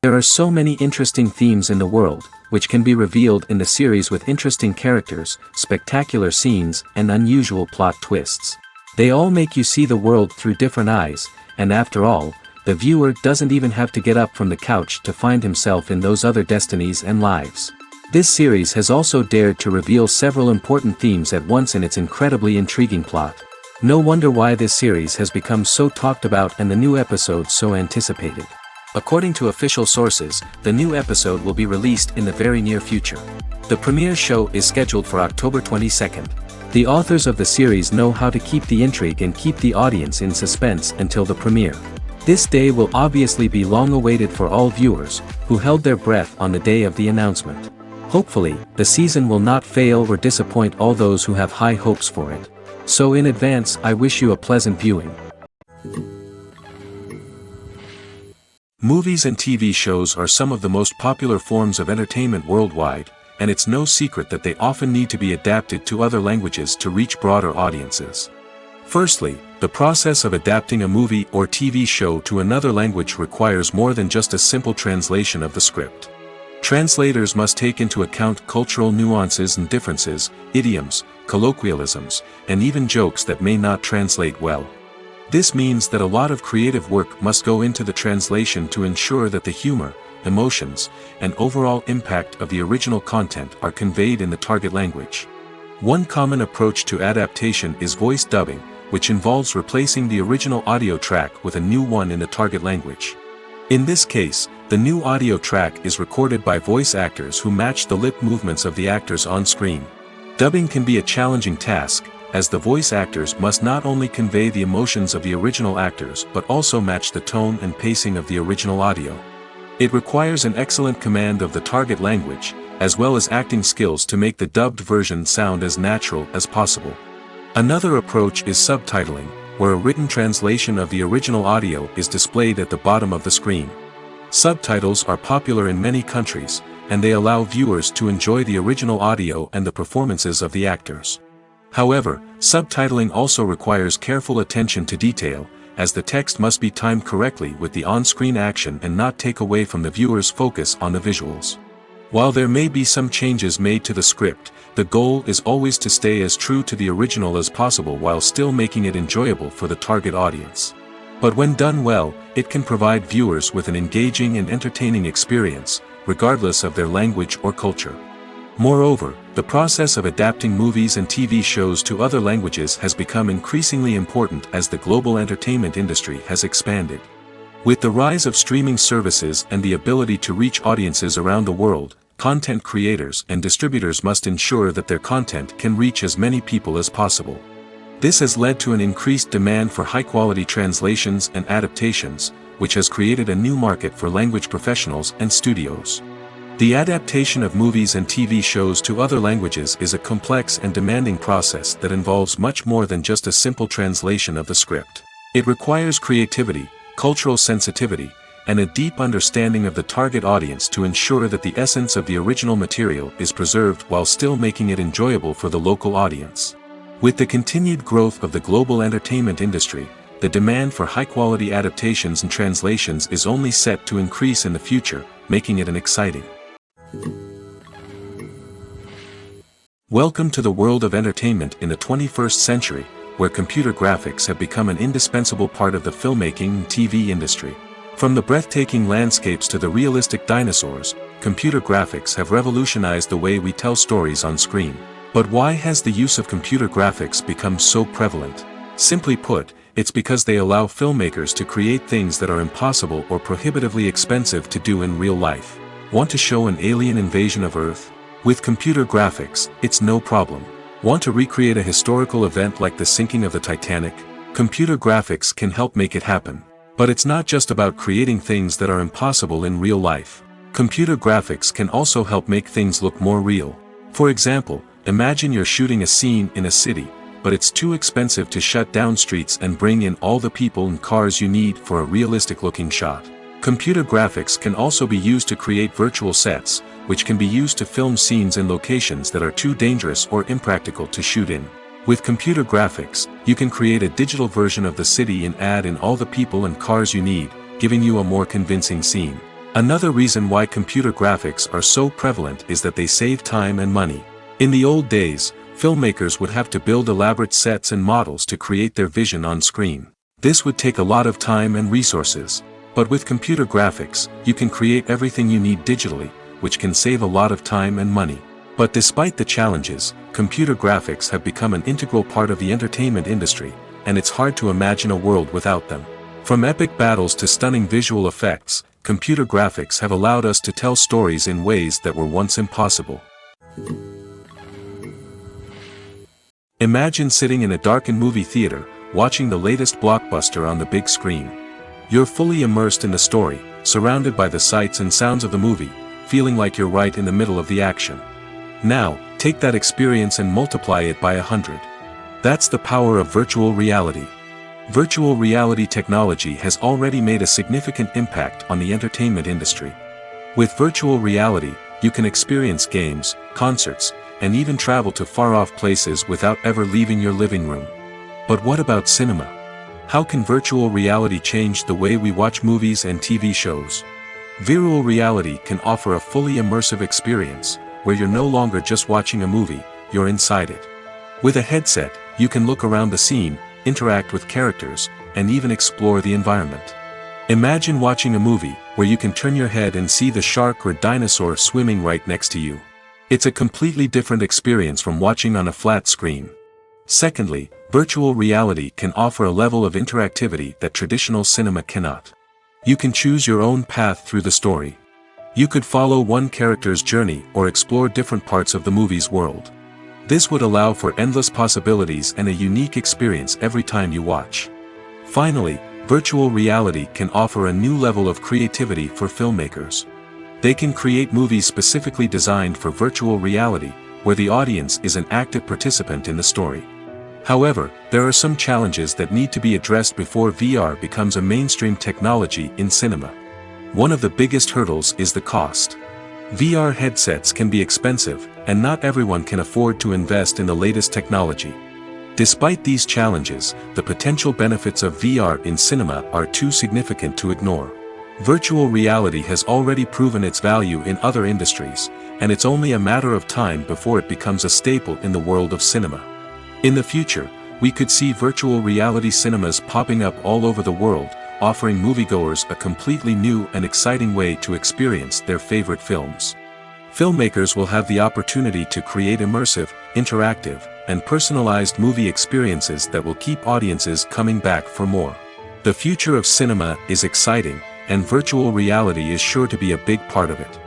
There are so many interesting themes in the world, which can be revealed in the series with interesting characters, spectacular scenes, and unusual plot twists. They all make you see the world through different eyes, and after all, the viewer doesn't even have to get up from the couch to find himself in those other destinies and lives. This series has also dared to reveal several important themes at once in its incredibly intriguing plot. No wonder why this series has become so talked about and the new episodes so anticipated. According to official sources, the new episode will be released in the very near future. The premiere show is scheduled for October 22nd. The authors of the series know how to keep the intrigue and keep the audience in suspense until the premiere. This day will obviously be long awaited for all viewers, who held their breath on the day of the announcement. Hopefully, the season will not fail or disappoint all those who have high hopes for it. So in advance, I wish you a pleasant viewing. Movies and TV shows are some of the most popular forms of entertainment worldwide, and it's no secret that they often need to be adapted to other languages to reach broader audiences. Firstly, the process of adapting a movie or TV show to another language requires more than just a simple translation of the script. Translators must take into account cultural nuances and differences, idioms, colloquialisms, and even jokes that may not translate well. This means that a lot of creative work must go into the translation to ensure that the humor, emotions, and overall impact of the original content are conveyed in the target language. One common approach to adaptation is voice dubbing, which involves replacing the original audio track with a new one in the target language. In this case, the new audio track is recorded by voice actors who match the lip movements of the actors on screen. Dubbing can be a challenging task, as the voice actors must not only convey the emotions of the original actors but also match the tone and pacing of the original audio. It requires an excellent command of the target language, as well as acting skills to make the dubbed version sound as natural as possible. Another approach is subtitling, where a written translation of the original audio is displayed at the bottom of the screen. Subtitles are popular in many countries, and they allow viewers to enjoy the original audio and the performances of the actors. However, subtitling also requires careful attention to detail, as the text must be timed correctly with the on-screen action and not take away from the viewer's focus on the visuals. While there may be some changes made to the script, the goal is always to stay as true to the original as possible while still making it enjoyable for the target audience. But when done well, it can provide viewers with an engaging and entertaining experience, regardless of their language or culture. Moreover, the process of adapting movies and TV shows to other languages has become increasingly important as the global entertainment industry has expanded. With the rise of streaming services and the ability to reach audiences around the world, content creators and distributors must ensure that their content can reach as many people as possible. This has led to an increased demand for high-quality translations and adaptations, which has created a new market for language professionals and studios. The adaptation of movies and TV shows to other languages is a complex and demanding process that involves much more than just a simple translation of the script. It requires creativity, cultural sensitivity, and a deep understanding of the target audience to ensure that the essence of the original material is preserved while still making it enjoyable for the local audience. With the continued growth of the global entertainment industry, the demand for high-quality adaptations and translations is only set to increase in the future, making it an exciting. Welcome to the world of entertainment in the 21st century, where computer graphics have become an indispensable part of the filmmaking and TV industry. From the breathtaking landscapes to the realistic dinosaurs, computer graphics have revolutionized the way we tell stories on screen. But why has the use of computer graphics become so prevalent? Simply put, it's because they allow filmmakers to create things that are impossible or prohibitively expensive to do in real life. Want to show an alien invasion of Earth? With computer graphics, it's no problem. Want to recreate a historical event like the sinking of the Titanic? Computer graphics can help make it happen. But it's not just about creating things that are impossible in real life. Computer graphics can also help make things look more real. For example, imagine you're shooting a scene in a city, but it's too expensive to shut down streets and bring in all the people and cars you need for a realistic-looking shot. Computer graphics can also be used to create virtual sets, which can be used to film scenes in locations that are too dangerous or impractical to shoot in. With computer graphics, you can create a digital version of the city and add in all the people and cars you need, giving you a more convincing scene. Another reason why computer graphics are so prevalent is that they save time and money. In the old days, filmmakers would have to build elaborate sets and models to create their vision on screen. This would take a lot of time and resources. But with computer graphics, you can create everything you need digitally, which can save a lot of time and money. But despite the challenges, computer graphics have become an integral part of the entertainment industry, and it's hard to imagine a world without them. From epic battles to stunning visual effects, computer graphics have allowed us to tell stories in ways that were once impossible. Imagine sitting in a darkened movie theater, watching the latest blockbuster on the big screen. You're fully immersed in the story, surrounded by the sights and sounds of the movie, feeling like you're right in the middle of the action. Now, take that experience and multiply it by 100. That's the power of virtual reality. Virtual reality technology has already made a significant impact on the entertainment industry. With virtual reality, you can experience games, concerts, and even travel to far-off places without ever leaving your living room. But what about cinema? How can virtual reality change the way we watch movies and TV shows? Virtual reality can offer a fully immersive experience, where you're no longer just watching a movie, you're inside it. With a headset, you can look around the scene, interact with characters, and even explore the environment. Imagine watching a movie, where you can turn your head and see the shark or dinosaur swimming right next to you. It's a completely different experience from watching on a flat screen. Secondly, virtual reality can offer a level of interactivity that traditional cinema cannot. You can choose your own path through the story. You could follow one character's journey or explore different parts of the movie's world. This would allow for endless possibilities and a unique experience every time you watch. Finally, virtual reality can offer a new level of creativity for filmmakers. They can create movies specifically designed for virtual reality, where the audience is an active participant in the story. However, there are some challenges that need to be addressed before VR becomes a mainstream technology in cinema. One of the biggest hurdles is the cost. VR headsets can be expensive, and not everyone can afford to invest in the latest technology. Despite these challenges, the potential benefits of VR in cinema are too significant to ignore. Virtual reality has already proven its value in other industries, and it's only a matter of time before it becomes a staple in the world of cinema. In the future, we could see virtual reality cinemas popping up all over the world, offering moviegoers a completely new and exciting way to experience their favorite films. Filmmakers will have the opportunity to create immersive, interactive, and personalized movie experiences that will keep audiences coming back for more. The future of cinema is exciting, and virtual reality is sure to be a big part of it.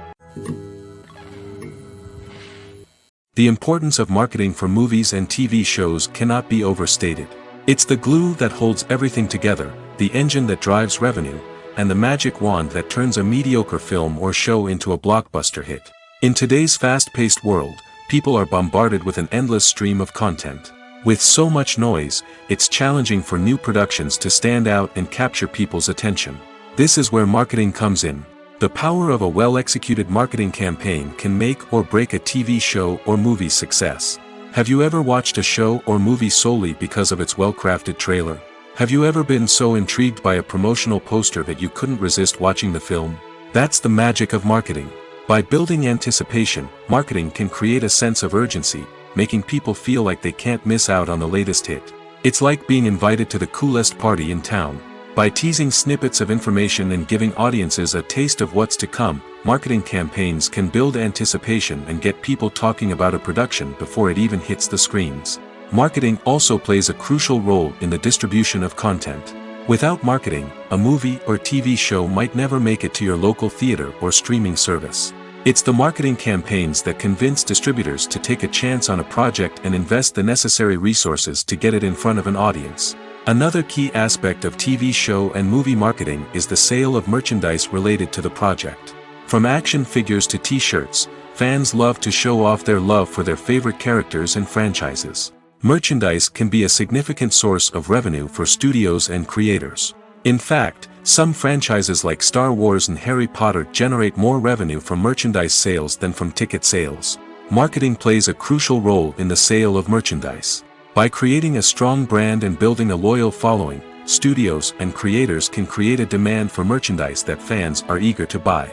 The importance of marketing for movies and TV shows cannot be overstated. It's the glue that holds everything together, the engine that drives revenue, and the magic wand that turns a mediocre film or show into a blockbuster hit. In today's fast-paced world, people are bombarded with an endless stream of content. With so much noise, it's challenging for new productions to stand out and capture people's attention. This is where marketing comes in. The power of a well-executed marketing campaign can make or break a TV show or movie's success. Have you ever watched a show or movie solely because of its well-crafted trailer? Have you ever been so intrigued by a promotional poster that you couldn't resist watching the film? That's the magic of marketing. By building anticipation, marketing can create a sense of urgency, making people feel like they can't miss out on the latest hit. It's like being invited to the coolest party in town. By teasing snippets of information and giving audiences a taste of what's to come, marketing campaigns can build anticipation and get people talking about a production before it even hits the screens. Marketing also plays a crucial role in the distribution of content. Without marketing, a movie or TV show might never make it to your local theater or streaming service. It's the marketing campaigns that convince distributors to take a chance on a project and invest the necessary resources to get it in front of an audience. Another key aspect of TV show and movie marketing is the sale of merchandise related to the project. From action figures to t-shirts, fans love to show off their love for their favorite characters and franchises. Merchandise can be a significant source of revenue for studios and creators. In fact, some franchises like Star Wars and Harry Potter generate more revenue from merchandise sales than from ticket sales. Marketing plays a crucial role in the sale of merchandise. By creating a strong brand and building a loyal following, studios and creators can create a demand for merchandise that fans are eager to buy.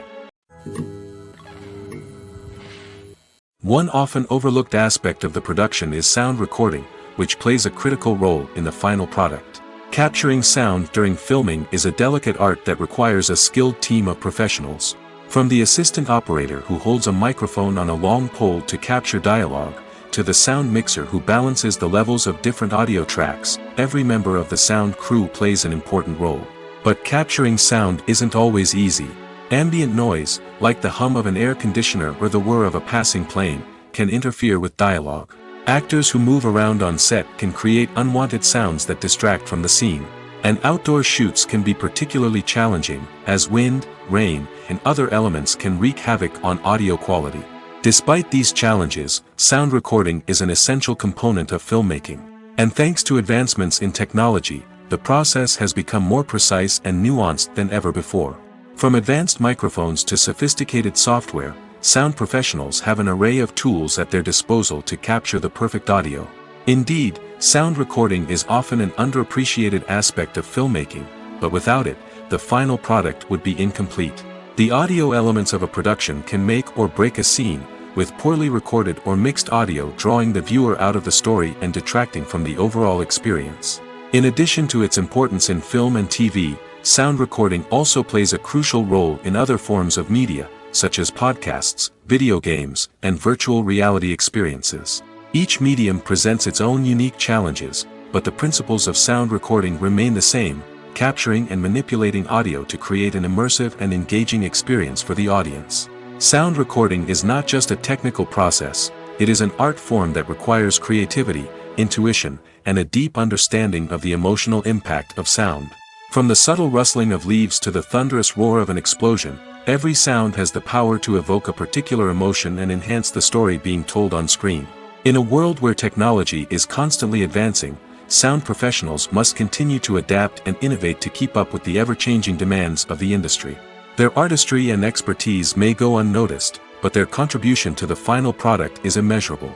One often overlooked aspect of the production is sound recording, which plays a critical role in the final product. Capturing sound during filming is a delicate art that requires a skilled team of professionals. From the assistant operator who holds a microphone on a long pole to capture dialogue, to the sound mixer who balances the levels of different audio tracks, every member of the sound crew plays an important role. But capturing sound isn't always easy. Ambient noise, like the hum of an air conditioner or the whir of a passing plane, can interfere with dialogue. Actors who move around on set can create unwanted sounds that distract from the scene. And outdoor shoots can be particularly challenging, as wind, rain, and other elements can wreak havoc on audio quality. Despite these challenges, sound recording is an essential component of filmmaking. And thanks to advancements in technology, the process has become more precise and nuanced than ever before. From advanced microphones to sophisticated software, sound professionals have an array of tools at their disposal to capture the perfect audio. Indeed, sound recording is often an underappreciated aspect of filmmaking, but without it, the final product would be incomplete. The audio elements of a production can make or break a scene, with poorly recorded or mixed audio drawing the viewer out of the story and detracting from the overall experience. In addition to its importance in film and TV, sound recording also plays a crucial role in other forms of media, such as podcasts, video games, and virtual reality experiences. Each medium presents its own unique challenges, but the principles of sound recording remain the same, capturing and manipulating audio to create an immersive and engaging experience for the audience. Sound recording is not just a technical process, it is an art form that requires creativity, intuition, and a deep understanding of the emotional impact of sound. From the subtle rustling of leaves to the thunderous roar of an explosion, every sound has the power to evoke a particular emotion and enhance the story being told on screen. In a world where technology is constantly advancing, sound professionals must continue to adapt and innovate to keep up with the ever-changing demands of the industry. Their artistry and expertise may go unnoticed, but their contribution to the final product is immeasurable.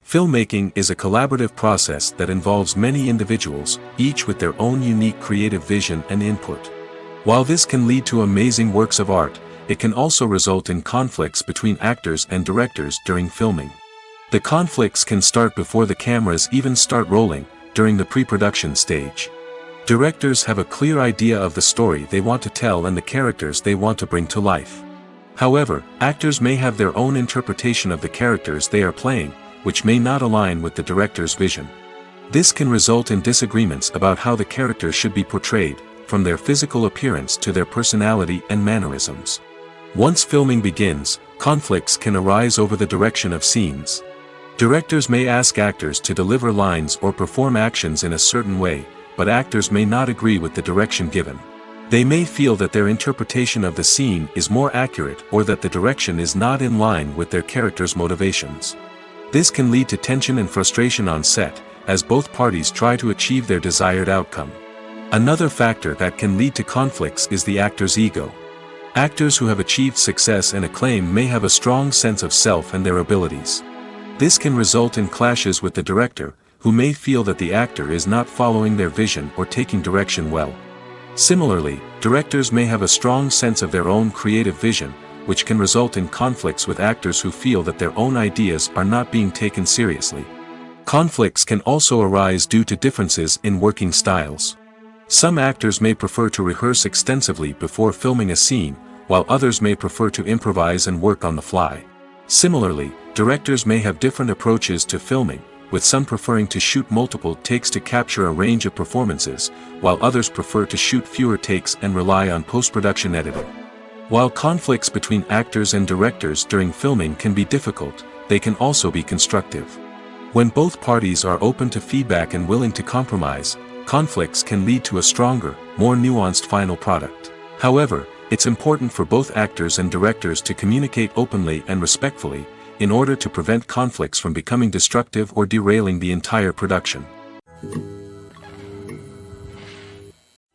Filmmaking is a collaborative process that involves many individuals, each with their own unique creative vision and input. While this can lead to amazing works of art, it can also result in conflicts between actors and directors during filming. The conflicts can start before the cameras even start rolling, during the pre-production stage. Directors have a clear idea of the story they want to tell and the characters they want to bring to life. However, actors may have their own interpretation of the characters they are playing, which may not align with the director's vision. This can result in disagreements about how the characters should be portrayed, from their physical appearance to their personality and mannerisms. Once filming begins, conflicts can arise over the direction of scenes. Directors may ask actors to deliver lines or perform actions in a certain way, but actors may not agree with the direction given. They may feel that their interpretation of the scene is more accurate or that the direction is not in line with their character's motivations. This can lead to tension and frustration on set, as both parties try to achieve their desired outcome. Another factor that can lead to conflicts is the actor's ego. Actors who have achieved success and acclaim may have a strong sense of self and their abilities. This can result in clashes with the director, who may feel that the actor is not following their vision or taking direction well. Similarly, directors may have a strong sense of their own creative vision, which can result in conflicts with actors who feel that their own ideas are not being taken seriously. Conflicts can also arise due to differences in working styles. Some actors may prefer to rehearse extensively before filming a scene, while others may prefer to improvise and work on the fly. Similarly, directors may have different approaches to filming, with some preferring to shoot multiple takes to capture a range of performances, while others prefer to shoot fewer takes and rely on post-production editing. While conflicts between actors and directors during filming can be difficult, they can also be constructive. When both parties are open to feedback and willing to compromise, conflicts can lead to a stronger, more nuanced final product. However, it's important for both actors and directors to communicate openly and respectfully, in order to prevent conflicts from becoming destructive or derailing the entire production.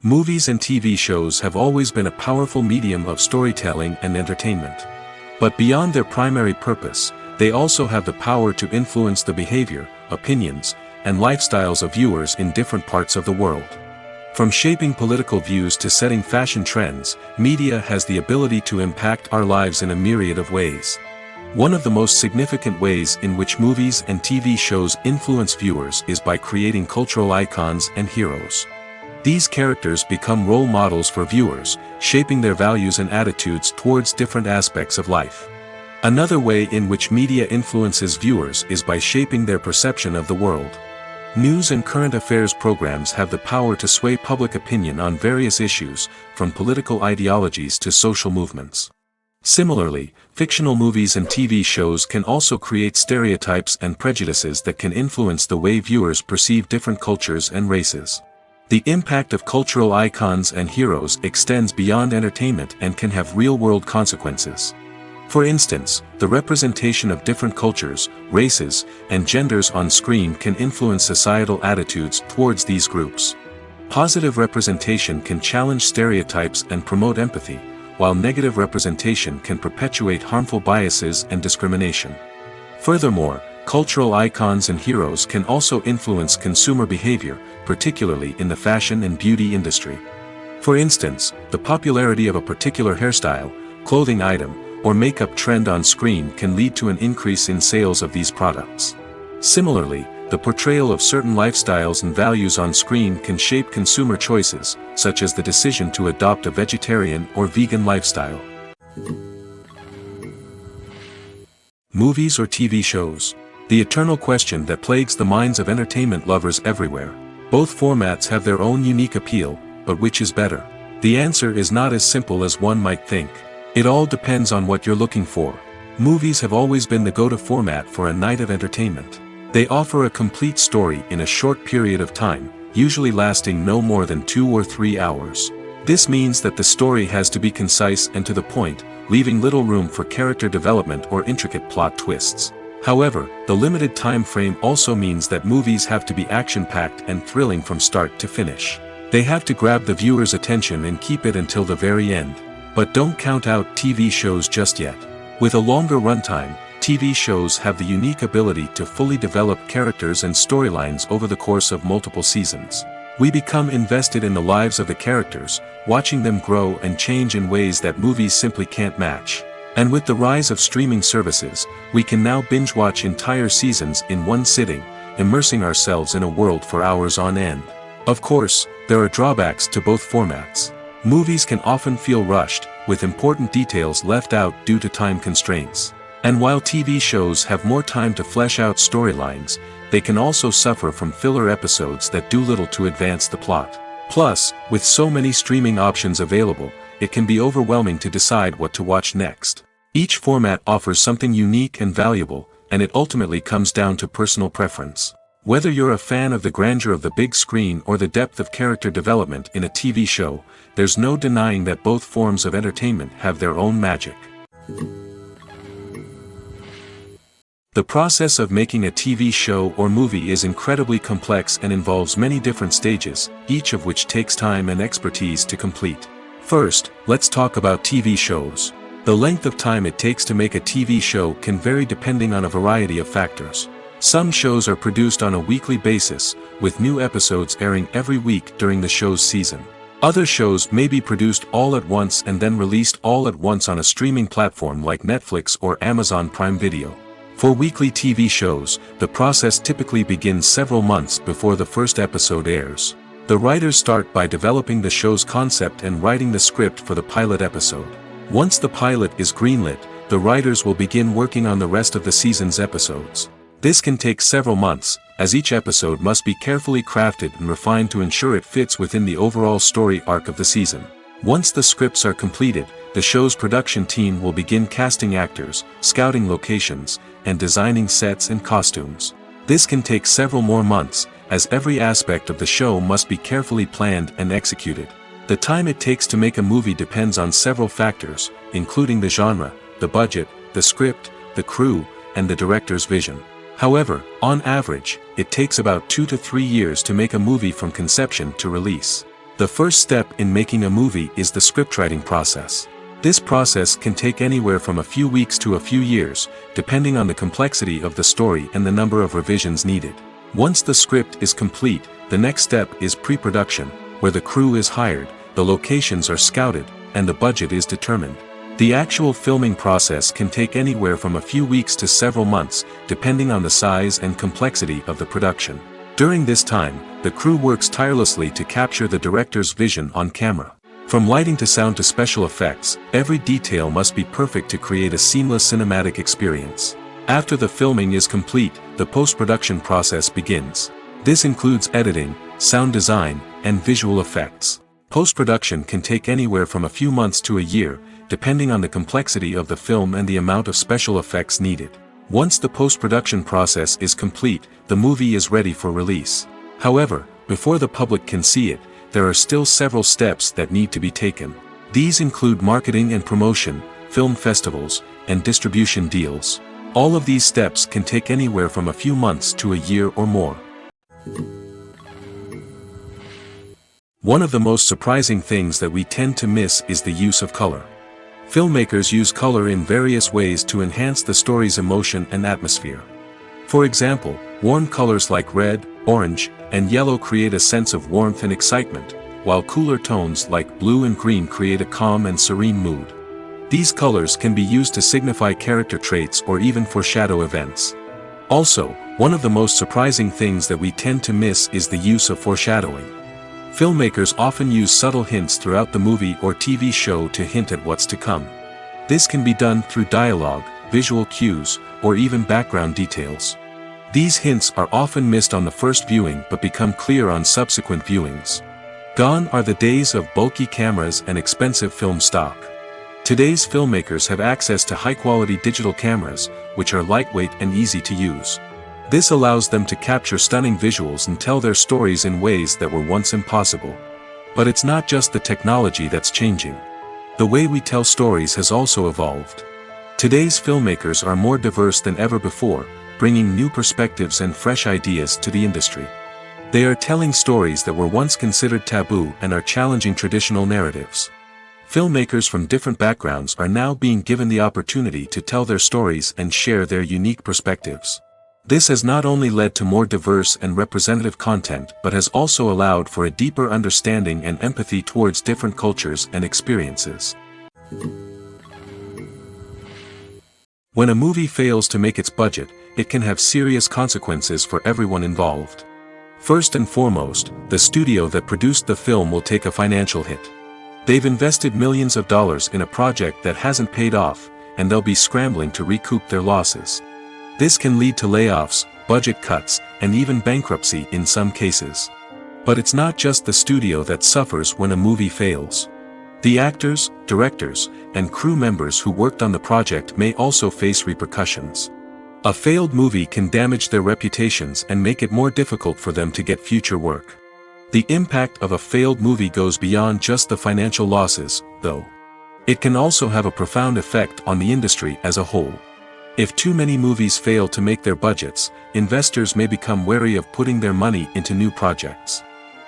Movies and TV shows have always been a powerful medium of storytelling and entertainment. But beyond their primary purpose, they also have the power to influence the behavior, opinions, and lifestyles of viewers in different parts of the world. From shaping political views to setting fashion trends, media has the ability to impact our lives in a myriad of ways. One of the most significant ways in which movies and TV shows influence viewers is by creating cultural icons and heroes. These characters become role models for viewers, shaping their values and attitudes towards different aspects of life. Another way in which media influences viewers is by shaping their perception of the world. News and current affairs programs have the power to sway public opinion on various issues, from political ideologies to social movements. Similarly, fictional movies and TV shows can also create stereotypes and prejudices that can influence the way viewers perceive different cultures and races. The impact of cultural icons and heroes extends beyond entertainment and can have real-world consequences. For instance, the representation of different cultures, races, and genders on screen can influence societal attitudes towards these groups. Positive representation can challenge stereotypes and promote empathy, while negative representation can perpetuate harmful biases and discrimination. Furthermore, cultural icons and heroes can also influence consumer behavior, particularly in the fashion and beauty industry. For instance, the popularity of a particular hairstyle, clothing item, or makeup trend on screen can lead to an increase in sales of these products. Similarly, the portrayal of certain lifestyles and values on screen can shape consumer choices, such as the decision to adopt a vegetarian or vegan lifestyle. Movies or TV shows? The eternal question that plagues the minds of entertainment lovers everywhere. Both formats have their own unique appeal, but which is better? The answer is not as simple as one might think. It all depends on what you're looking for. Movies have always been the go-to format for a night of entertainment. They offer a complete story in a short period of time, usually lasting no more than 2 or 3 hours. This means that the story has to be concise and to the point, leaving little room for character development or intricate plot twists. However, the limited time frame also means that movies have to be action-packed and thrilling from start to finish. They have to grab the viewer's attention and keep it until the very end. But don't count out TV shows just yet. With a longer runtime, TV shows have the unique ability to fully develop characters and storylines over the course of multiple seasons. We become invested in the lives of the characters, watching them grow and change in ways that movies simply can't match. And with the rise of streaming services, we can now binge-watch entire seasons in one sitting, immersing ourselves in a world for hours on end. Of course, there are drawbacks to both formats. Movies can often feel rushed, with important details left out due to time constraints. And while TV shows have more time to flesh out storylines, they can also suffer from filler episodes that do little to advance the plot. Plus, with so many streaming options available, it can be overwhelming to decide what to watch next. Each format offers something unique and valuable, and it ultimately comes down to personal preference. Whether you're a fan of the grandeur of the big screen or the depth of character development in a TV show, there's no denying that both forms of entertainment have their own magic. The process of making a TV show or movie is incredibly complex and involves many different stages, each of which takes time and expertise to complete. First, let's talk about TV shows. The length of time it takes to make a TV show can vary depending on a variety of factors. Some shows are produced on a weekly basis, with new episodes airing every week during the show's season. Other shows may be produced all at once and then released all at once on a streaming platform like Netflix or Amazon Prime Video. For weekly TV shows, the process typically begins several months before the first episode airs. The writers start by developing the show's concept and writing the script for the pilot episode. Once the pilot is greenlit, the writers will begin working on the rest of the season's episodes. This can take several months, as each episode must be carefully crafted and refined to ensure it fits within the overall story arc of the season. Once the scripts are completed, the show's production team will begin casting actors, scouting locations, and designing sets and costumes. This can take several more months, as every aspect of the show must be carefully planned and executed. The time it takes to make a movie depends on several factors, including the genre, the budget, the script, the crew, and the director's vision. However, on average, it takes about 2 to 3 years to make a movie from conception to release. The first step in making a movie is the scriptwriting process. This process can take anywhere from a few weeks to a few years, depending on the complexity of the story and the number of revisions needed. Once the script is complete, the next step is pre-production, where the crew is hired, the locations are scouted, and the budget is determined. The actual filming process can take anywhere from a few weeks to several months, depending on the size and complexity of the production. During this time, the crew works tirelessly to capture the director's vision on camera. From lighting to sound to special effects, every detail must be perfect to create a seamless cinematic experience. After the filming is complete, the post-production process begins. This includes editing, sound design, and visual effects. Post-production can take anywhere from a few months to a year, depending on the complexity of the film and the amount of special effects needed. Once the post-production process is complete, the movie is ready for release. However, before the public can see it, there are still several steps that need to be taken. These include marketing and promotion, film festivals, and distribution deals. All of these steps can take anywhere from a few months to a year or more. One of the most surprising things that we tend to miss is the use of color. Filmmakers use color in various ways to enhance the story's emotion and atmosphere. For example, warm colors like red, orange, and yellow create a sense of warmth and excitement, while cooler tones like blue and green create a calm and serene mood. These colors can be used to signify character traits or even foreshadow events. Also, one of the most surprising things that we tend to miss is the use of foreshadowing. Filmmakers often use subtle hints throughout the movie or TV show to hint at what's to come. This can be done through dialogue, visual cues, or even background details. These hints are often missed on the first viewing but become clear on subsequent viewings. Gone are the days of bulky cameras and expensive film stock. Today's filmmakers have access to high-quality digital cameras, which are lightweight and easy to use. This allows them to capture stunning visuals and tell their stories in ways that were once impossible. But it's not just the technology that's changing. The way we tell stories has also evolved. Today's filmmakers are more diverse than ever before, bringing new perspectives and fresh ideas to the industry. They are telling stories that were once considered taboo and are challenging traditional narratives. Filmmakers from different backgrounds are now being given the opportunity to tell their stories and share their unique perspectives. This has not only led to more diverse and representative content but has also allowed for a deeper understanding and empathy towards different cultures and experiences. When a movie fails to make its budget, it can have serious consequences for everyone involved. First and foremost, the studio that produced the film will take a financial hit. They've invested millions of dollars in a project that hasn't paid off, and they'll be scrambling to recoup their losses. This can lead to layoffs, budget cuts, and even bankruptcy in some cases. But it's not just the studio that suffers when a movie fails. The actors, directors, and crew members who worked on the project may also face repercussions. A failed movie can damage their reputations and make it more difficult for them to get future work. The impact of a failed movie goes beyond just the financial losses, though. It can also have a profound effect on the industry as a whole. If too many movies fail to make their budgets, investors may become wary of putting their money into new projects.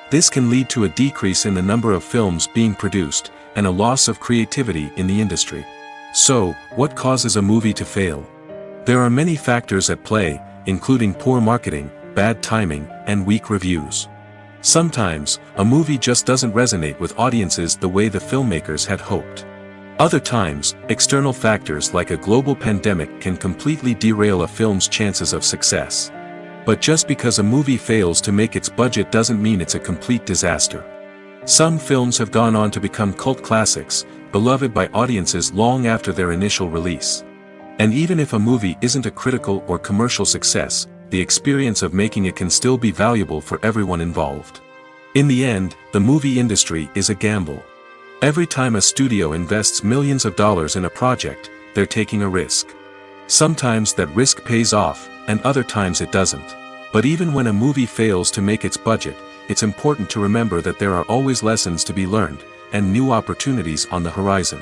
This can lead to a decrease in the number of films being produced, and a loss of creativity in the industry. So, what causes a movie to fail? There are many factors at play, including poor marketing, bad timing, and weak reviews. Sometimes, a movie just doesn't resonate with audiences the way the filmmakers had hoped. Other times, external factors like a global pandemic can completely derail a film's chances of success. But just because a movie fails to make its budget doesn't mean it's a complete disaster. Some films have gone on to become cult classics, beloved by audiences long after their initial release. And even if a movie isn't a critical or commercial success, the experience of making it can still be valuable for everyone involved. In the end, the movie industry is a gamble. Every time a studio invests millions of dollars in a project, they're taking a risk. Sometimes that risk pays off, and other times it doesn't. But even when a movie fails to make its budget, it's important to remember that there are always lessons to be learned, and new opportunities on the horizon.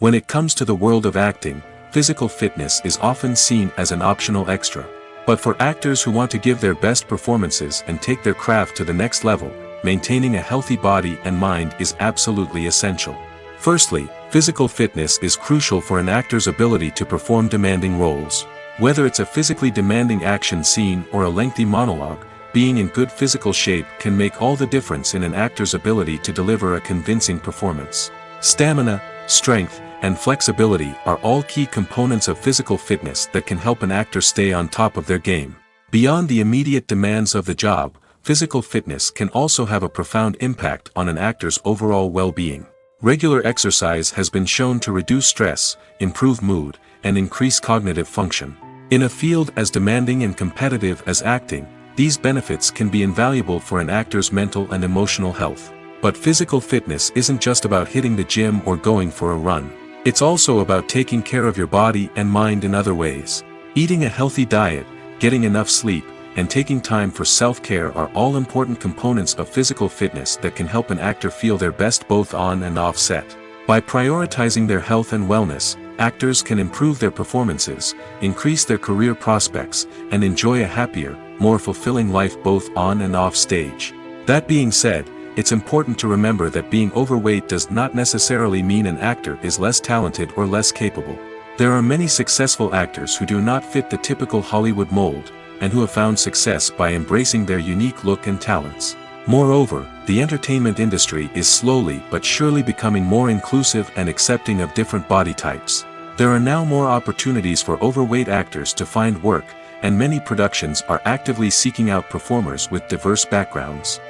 When it comes to the world of acting, physical fitness is often seen as an optional extra. But for actors who want to give their best performances and take their craft to the next level, maintaining a healthy body and mind is absolutely essential. Firstly, physical fitness is crucial for an actor's ability to perform demanding roles. Whether it's a physically demanding action scene or a lengthy monologue, being in good physical shape can make all the difference in an actor's ability to deliver a convincing performance. Stamina, strength, and flexibility are all key components of physical fitness that can help an actor stay on top of their game. Beyond the immediate demands of the job, physical fitness can also have a profound impact on an actor's overall well-being. Regular exercise has been shown to reduce stress, improve mood, and increase cognitive function. In a field as demanding and competitive as acting, these benefits can be invaluable for an actor's mental and emotional health. But physical fitness isn't just about hitting the gym or going for a run. It's also about taking care of your body and mind in other ways. Eating a healthy diet, getting enough sleep, and taking time for self-care are all important components of physical fitness that can help an actor feel their best both on and off set. By prioritizing their health and wellness, actors can improve their performances, increase their career prospects, and enjoy a happier, more fulfilling life both on and off stage. That being said, it's important to remember that being overweight does not necessarily mean an actor is less talented or less capable. There are many successful actors who do not fit the typical Hollywood mold, and who have found success by embracing their unique look and talents. Moreover, the entertainment industry is slowly but surely becoming more inclusive and accepting of different body types. There are now more opportunities for overweight actors to find work, and many productions are actively seeking out performers with diverse backgrounds.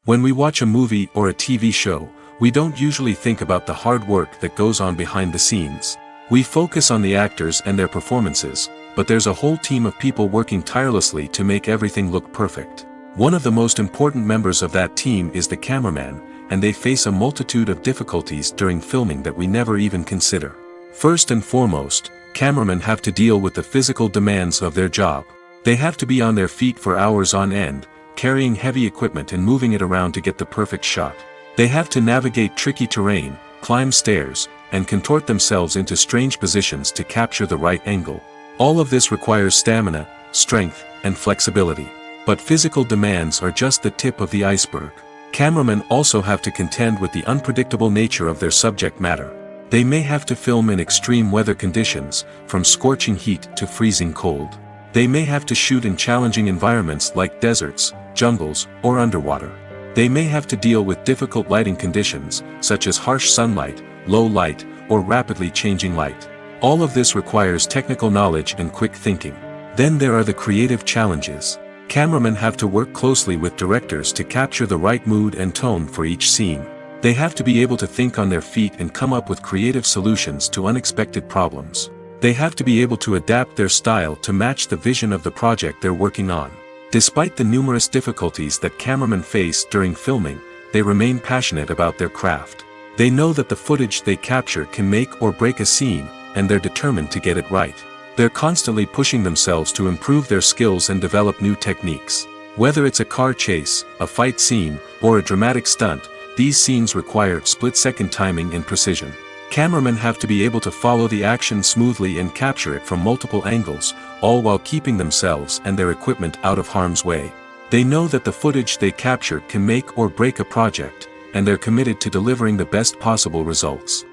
When we watch a movie or a TV show, we don't usually think about the hard work that goes on behind the scenes. We focus on the actors and their performances, but there's a whole team of people working tirelessly to make everything look perfect. One of the most important members of that team is the cameraman, and they face a multitude of difficulties during filming that we never even consider. First and foremost, cameramen have to deal with the physical demands of their job. They have to be on their feet for hours on end, carrying heavy equipment and moving it around to get the perfect shot. They have to navigate tricky terrain, climb stairs, and contort themselves into strange positions to capture the right angle. All of this requires stamina, strength, and flexibility. But physical demands are just the tip of the iceberg. Cameramen also have to contend with the unpredictable nature of their subject matter. They may have to film in extreme weather conditions, from scorching heat to freezing cold. They may have to shoot in challenging environments like deserts, jungles, or underwater. They may have to deal with difficult lighting conditions, such as harsh sunlight, low light, or rapidly changing light. All of this requires technical knowledge and quick thinking. Then there are the creative challenges. Cameramen have to work closely with directors to capture the right mood and tone for each scene. They have to be able to think on their feet and come up with creative solutions to unexpected problems. They have to be able to adapt their style to match the vision of the project they're working on. Despite the numerous difficulties that cameramen face during filming, they remain passionate about their craft. They know that the footage they capture can make or break a scene, and they're determined to get it right. They're constantly pushing themselves to improve their skills and develop new techniques. Whether it's a car chase, a fight scene, or a dramatic stunt, these scenes require split-second timing and precision. Cameramen have to be able to follow the action smoothly and capture it from multiple angles, all while keeping themselves and their equipment out of harm's way. They know that the footage they capture can make or break a project, and they're committed to delivering the best possible results.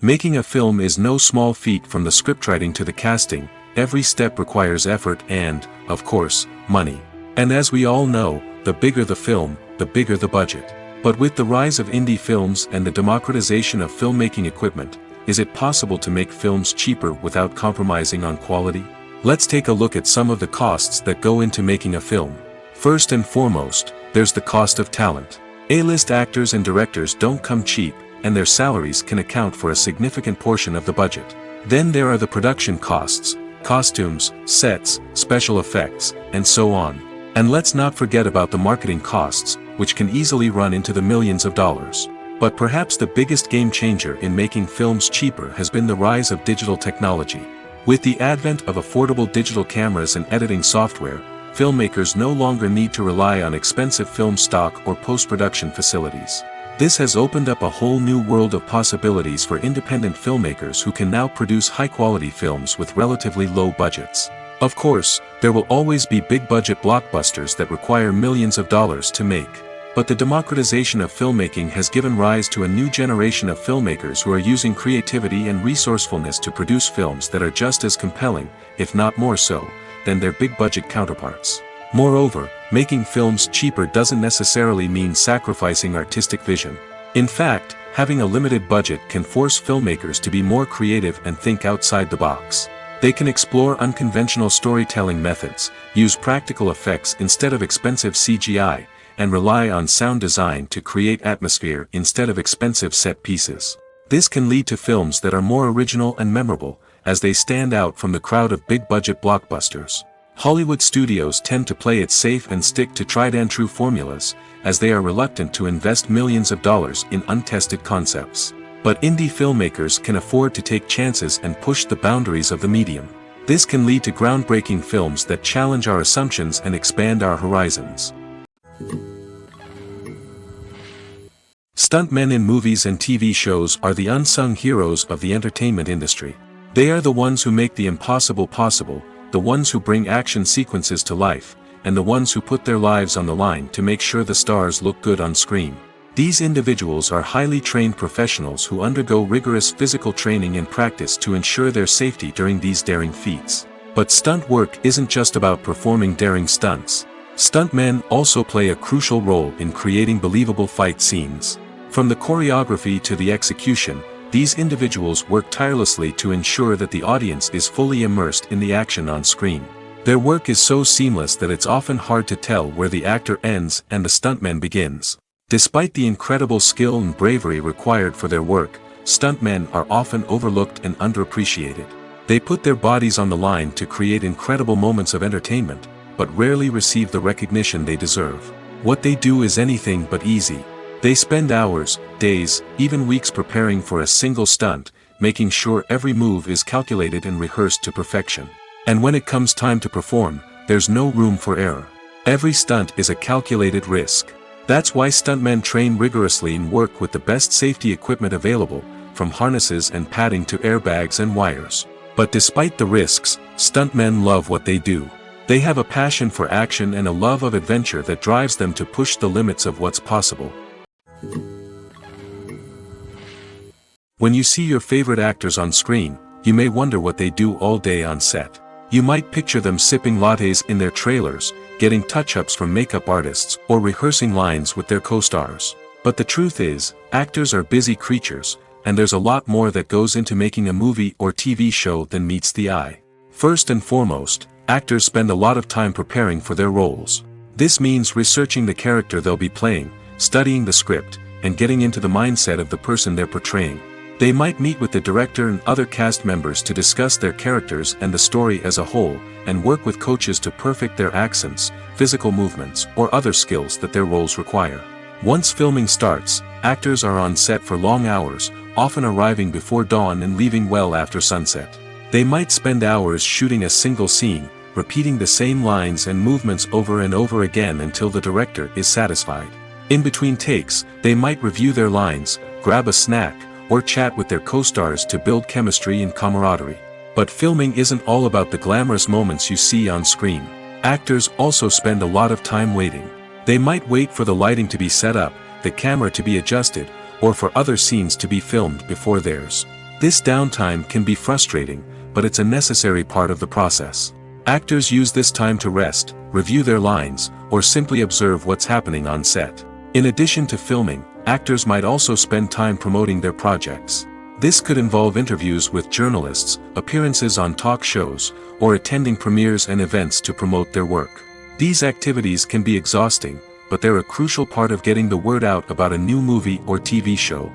Making a film is no small feat, from the scriptwriting to the casting, every step requires effort and, of course, money. And as we all know, the bigger the film, the bigger the budget. But with the rise of indie films and the democratization of filmmaking equipment, is it possible to make films cheaper without compromising on quality? Let's take a look at some of the costs that go into making a film. First and foremost, there's the cost of talent. A-list actors and directors don't come cheap, and their salaries can account for a significant portion of the budget. Then there are the production costs, costumes, sets, special effects, and so on. And let's not forget about the marketing costs, which can easily run into the millions of dollars. But perhaps the biggest game changer in making films cheaper has been the rise of digital technology. With the advent of affordable digital cameras and editing software, filmmakers no longer need to rely on expensive film stock or post-production facilities. This has opened up a whole new world of possibilities for independent filmmakers who can now produce high-quality films with relatively low budgets. Of course, there will always be big-budget blockbusters that require millions of dollars to make. But the democratization of filmmaking has given rise to a new generation of filmmakers who are using creativity and resourcefulness to produce films that are just as compelling, if not more so, than their big-budget counterparts. Moreover, making films cheaper doesn't necessarily mean sacrificing artistic vision. In fact, having a limited budget can force filmmakers to be more creative and think outside the box. They can explore unconventional storytelling methods, use practical effects instead of expensive CGI, and rely on sound design to create atmosphere instead of expensive set pieces. This can lead to films that are more original and memorable, as they stand out from the crowd of big-budget blockbusters. Hollywood studios tend to play it safe and stick to tried-and-true formulas, as they are reluctant to invest millions of dollars in untested concepts. But indie filmmakers can afford to take chances and push the boundaries of the medium. This can lead to groundbreaking films that challenge our assumptions and expand our horizons. Stuntmen in movies and TV shows are the unsung heroes of the entertainment industry. They are the ones who make the impossible possible, the ones who bring action sequences to life, and the ones who put their lives on the line to make sure the stars look good on screen. These individuals are highly trained professionals who undergo rigorous physical training and practice to ensure their safety during these daring feats. But stunt work isn't just about performing daring stunts. Stuntmen also play a crucial role in creating believable fight scenes. From the choreography to the execution, these individuals work tirelessly to ensure that the audience is fully immersed in the action on screen. Their work is so seamless that it's often hard to tell where the actor ends and the stuntman begins. Despite the incredible skill and bravery required for their work, stuntmen are often overlooked and underappreciated. They put their bodies on the line to create incredible moments of entertainment, but rarely receive the recognition they deserve. What they do is anything but easy. They spend hours, days, even weeks preparing for a single stunt, making sure every move is calculated and rehearsed to perfection. And when it comes time to perform, there's no room for error. Every stunt is a calculated risk. That's why stuntmen train rigorously and work with the best safety equipment available, from harnesses and padding to airbags and wires. But despite the risks, stuntmen love what they do. They have a passion for action and a love of adventure that drives them to push the limits of what's possible. When you see your favorite actors on screen, you may wonder what they do all day on set. You might picture them sipping lattes in their trailers, getting touch-ups from makeup artists, or rehearsing lines with their co-stars. But the truth is, actors are busy creatures, and there's a lot more that goes into making a movie or TV show than meets the eye. First and foremost, actors spend a lot of time preparing for their roles. This means researching the character they'll be playing, studying the script, and getting into the mindset of the person they're portraying. They might meet with the director and other cast members to discuss their characters and the story as a whole, and work with coaches to perfect their accents, physical movements, or other skills that their roles require. Once filming starts, actors are on set for long hours, often arriving before dawn and leaving well after sunset. They might spend hours shooting a single scene, repeating the same lines and movements over and over again until the director is satisfied. In between takes, they might review their lines, grab a snack, or chat with their co-stars to build chemistry and camaraderie. But filming isn't all about the glamorous moments you see on screen. Actors also spend a lot of time waiting. They might wait for the lighting to be set up, the camera to be adjusted, or for other scenes to be filmed before theirs. This downtime can be frustrating, but it's a necessary part of the process. Actors use this time to rest, review their lines, or simply observe what's happening on set. In addition to filming, actors might also spend time promoting their projects. This could involve interviews with journalists, appearances on talk shows, or attending premieres and events to promote their work. These activities can be exhausting, but they're a crucial part of getting the word out about a new movie or TV show.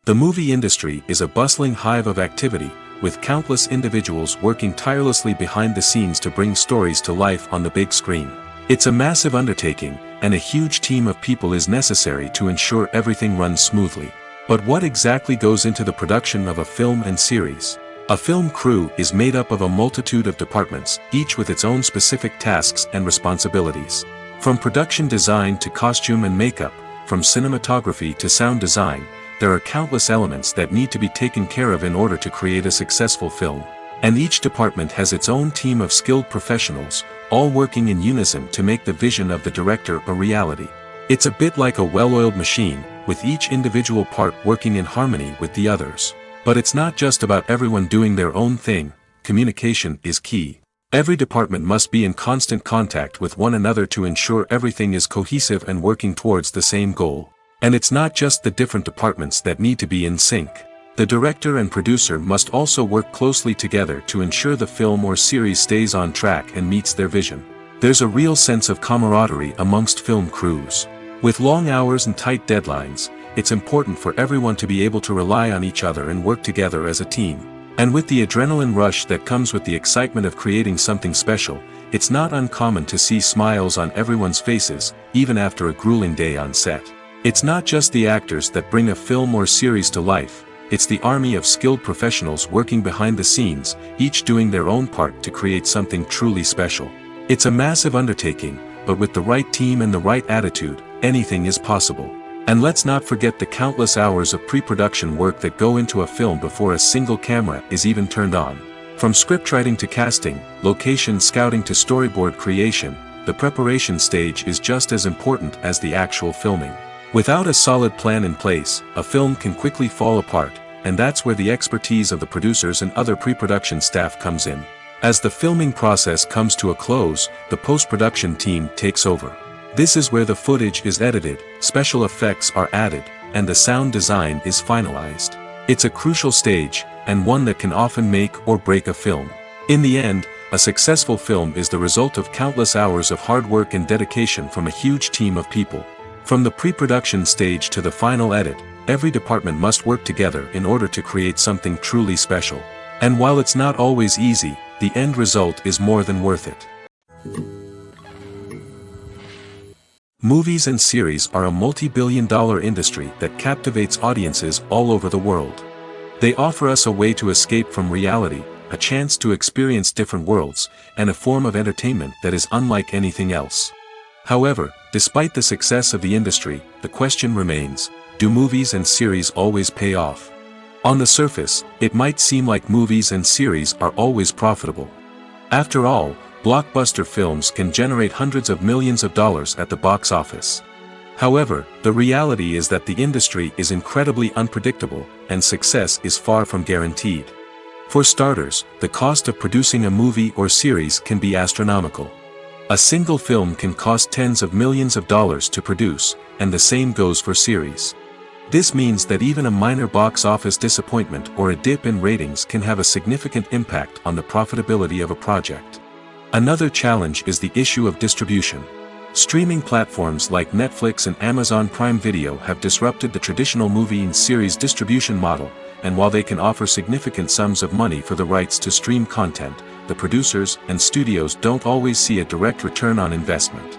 The movie industry is a bustling hive of activity, with countless individuals working tirelessly behind the scenes to bring stories to life on the big screen. It's a massive undertaking, and a huge team of people is necessary to ensure everything runs smoothly. But what exactly goes into the production of a film and series? A film crew is made up of a multitude of departments, each with its own specific tasks and responsibilities. From production design to costume and makeup, from cinematography to sound design, there are countless elements that need to be taken care of in order to create a successful film. And each department has its own team of skilled professionals, all working in unison to make the vision of the director a reality. It's a bit like a well-oiled machine, with each individual part working in harmony with the others. But it's not just about everyone doing their own thing. Communication is key. Every department must be in constant contact with one another to ensure everything is cohesive and working towards the same goal. And it's not just the different departments that need to be in sync. The director and producer must also work closely together to ensure the film or series stays on track and meets their vision. There's a real sense of camaraderie amongst film crews. With long hours and tight deadlines, it's important for everyone to be able to rely on each other and work together as a team. And with the adrenaline rush that comes with the excitement of creating something special, it's not uncommon to see smiles on everyone's faces, even after a grueling day on set. It's not just the actors that bring a film or series to life, it's the army of skilled professionals working behind the scenes, each doing their own part to create something truly special. It's a massive undertaking, but with the right team and the right attitude, anything is possible. And let's not forget the countless hours of pre-production work that go into a film before a single camera is even turned on. From scriptwriting to casting, location scouting to storyboard creation, the preparation stage is just as important as the actual filming. Without a solid plan in place, a film can quickly fall apart, and that's where the expertise of the producers and other pre-production staff comes in. As the filming process comes to a close, the post-production team takes over. This is where the footage is edited, special effects are added, and the sound design is finalized. It's a crucial stage, and one that can often make or break a film. In the end, a successful film is the result of countless hours of hard work and dedication from a huge team of people. From the pre-production stage to the final edit, every department must work together in order to create something truly special. And while it's not always easy, the end result is more than worth it. Movies and series are a multi-billion-dollar industry that captivates audiences all over the world. They offer us a way to escape from reality, a chance to experience different worlds, and a form of entertainment that is unlike anything else. However, despite the success of the industry, the question remains, do movies and series always pay off? On the surface, it might seem like movies and series are always profitable. After all, blockbuster films can generate hundreds of millions of dollars at the box office. However, the reality is that the industry is incredibly unpredictable, and success is far from guaranteed. For starters, the cost of producing a movie or series can be astronomical. A single film can cost tens of millions of dollars to produce, and the same goes for series. This means that even a minor box office disappointment or a dip in ratings can have a significant impact on the profitability of a project. Another challenge is the issue of distribution. Streaming platforms like Netflix and Amazon Prime Video have disrupted the traditional movie and series distribution model, and while they can offer significant sums of money for the rights to stream content, the producers and studios don't always see a direct return on investment.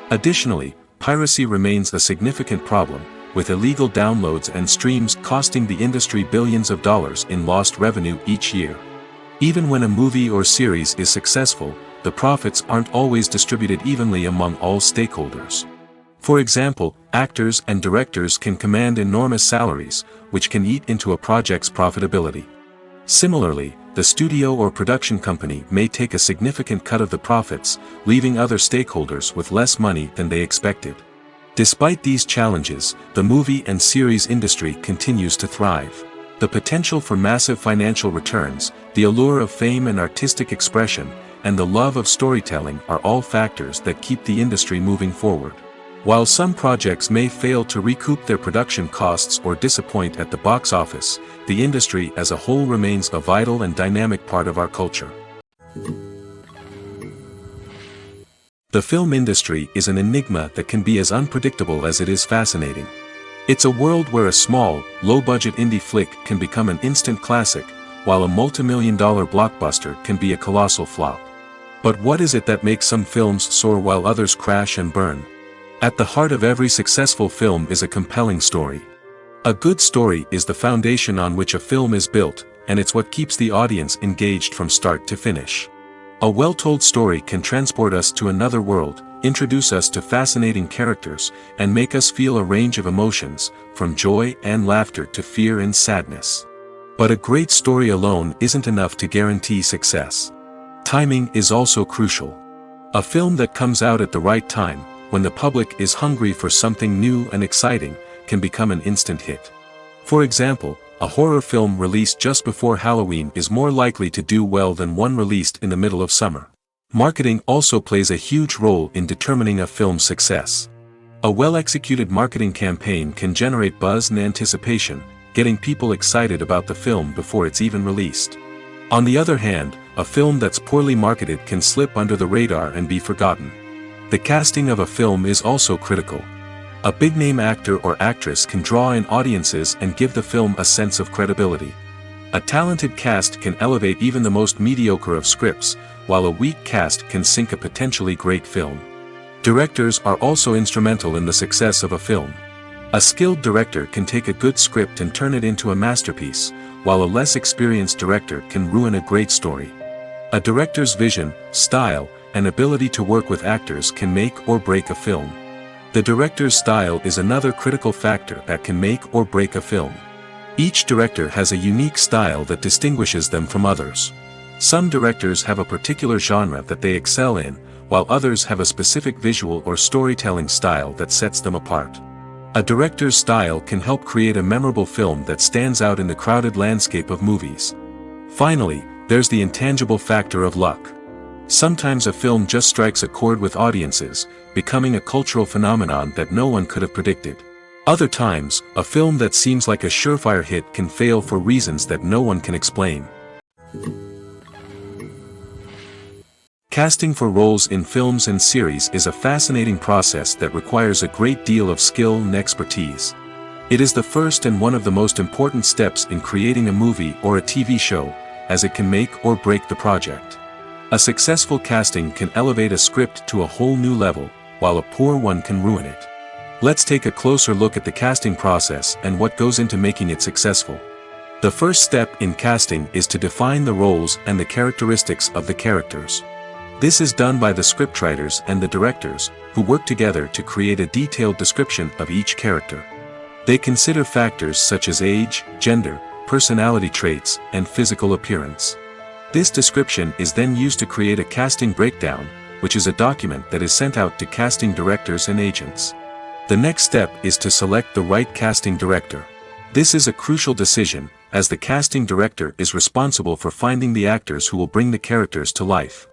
Additionally, piracy remains a significant problem, with illegal downloads and streams costing the industry billions of dollars in lost revenue each year. Even when a movie or series is successful, the profits aren't always distributed evenly among all stakeholders. For example, actors and directors can command enormous salaries, which can eat into a project's profitability. Similarly, the studio or production company may take a significant cut of the profits, leaving other stakeholders with less money than they expected. Despite these challenges, the movie and series industry continues to thrive. The potential for massive financial returns, the allure of fame and artistic expression, and the love of storytelling are all factors that keep the industry moving forward. While some projects may fail to recoup their production costs or disappoint at the box office, the industry as a whole remains a vital and dynamic part of our culture. The film industry is an enigma that can be as unpredictable as it is fascinating. It's a world where a small, low-budget indie flick can become an instant classic, while a multi-million-dollar blockbuster can be a colossal flop. But what is it that makes some films soar while others crash and burn? At the heart of every successful film is a compelling story. A good story is the foundation on which a film is built, and it's what keeps the audience engaged from start to finish. A well-told story can transport us to another world, introduce us to fascinating characters, and make us feel a range of emotions, from joy and laughter to fear and sadness. But a great story alone isn't enough to guarantee success. Timing is also crucial. A film that comes out at the right time, when the public is hungry for something new and exciting, can become an instant hit. For example, a horror film released just before Halloween is more likely to do well than one released in the middle of summer. Marketing also plays a huge role in determining a film's success. A well-executed marketing campaign can generate buzz and anticipation, getting people excited about the film before it's even released. On the other hand, a film that's poorly marketed can slip under the radar and be forgotten. The casting of a film is also critical. A big-name actor or actress can draw in audiences and give the film a sense of credibility. A talented cast can elevate even the most mediocre of scripts, while a weak cast can sink a potentially great film. Directors are also instrumental in the success of a film. A skilled director can take a good script and turn it into a masterpiece, while a less experienced director can ruin a great story. A director's vision, style, and ability to work with actors can make or break a film. The director's style is another critical factor that can make or break a film. Each director has a unique style that distinguishes them from others. Some directors have a particular genre that they excel in, while others have a specific visual or storytelling style that sets them apart. A director's style can help create a memorable film that stands out in the crowded landscape of movies. Finally, there's the intangible factor of luck. Sometimes a film just strikes a chord with audiences, becoming a cultural phenomenon that no one could have predicted. Other times, a film that seems like a surefire hit can fail for reasons that no one can explain. Casting for roles in films and series is a fascinating process that requires a great deal of skill and expertise. It is the first and one of the most important steps in creating a movie or a TV show, as it can make or break the project. A successful casting can elevate a script to a whole new level, while a poor one can ruin it. Let's take a closer look at the casting process and what goes into making it successful. The first step in casting is to define the roles and the characteristics of the characters. This is done by the scriptwriters and the directors, who work together to create a detailed description of each character. They consider factors such as age, gender, personality traits, and physical appearance. This description is then used to create a casting breakdown, which is a document that is sent out to casting directors and agents. The next step is to select the right casting director. This is a crucial decision, as the casting director is responsible for finding the actors who will bring the characters to life.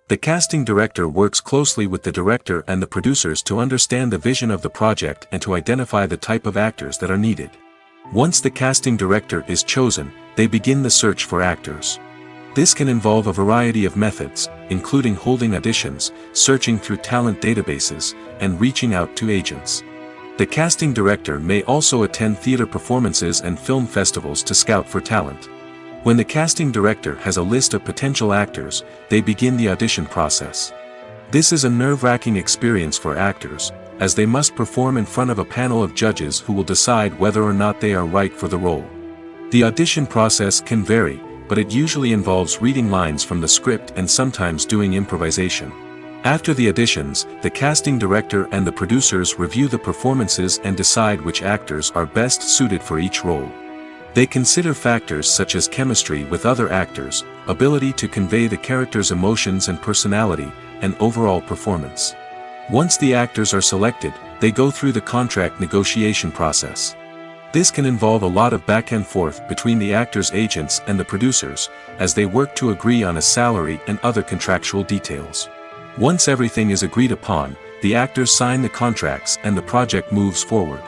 The casting director works closely with the director and the producers to understand the vision of the project and to identify the type of actors that are needed. Once the casting director is chosen, they begin the search for actors. This can involve a variety of methods, including holding auditions, searching through talent databases, and reaching out to agents. The casting director may also attend theater performances and film festivals to scout for talent. When the casting director has a list of potential actors, they begin the audition process. This is a nerve-wracking experience for actors, as they must perform in front of a panel of judges who will decide whether or not they are right for the role. The audition process can vary, but it usually involves reading lines from the script and sometimes doing improvisation. After the auditions, the casting director and the producers review the performances and decide which actors are best suited for each role. They consider factors such as chemistry with other actors, ability to convey the character's emotions and personality, and overall performance. Once the actors are selected, they go through the contract negotiation process. This can involve a lot of back and forth between the actors' agents and the producers, as they work to agree on a salary and other contractual details. Once everything is agreed upon, the actors sign the contracts and the project moves forward.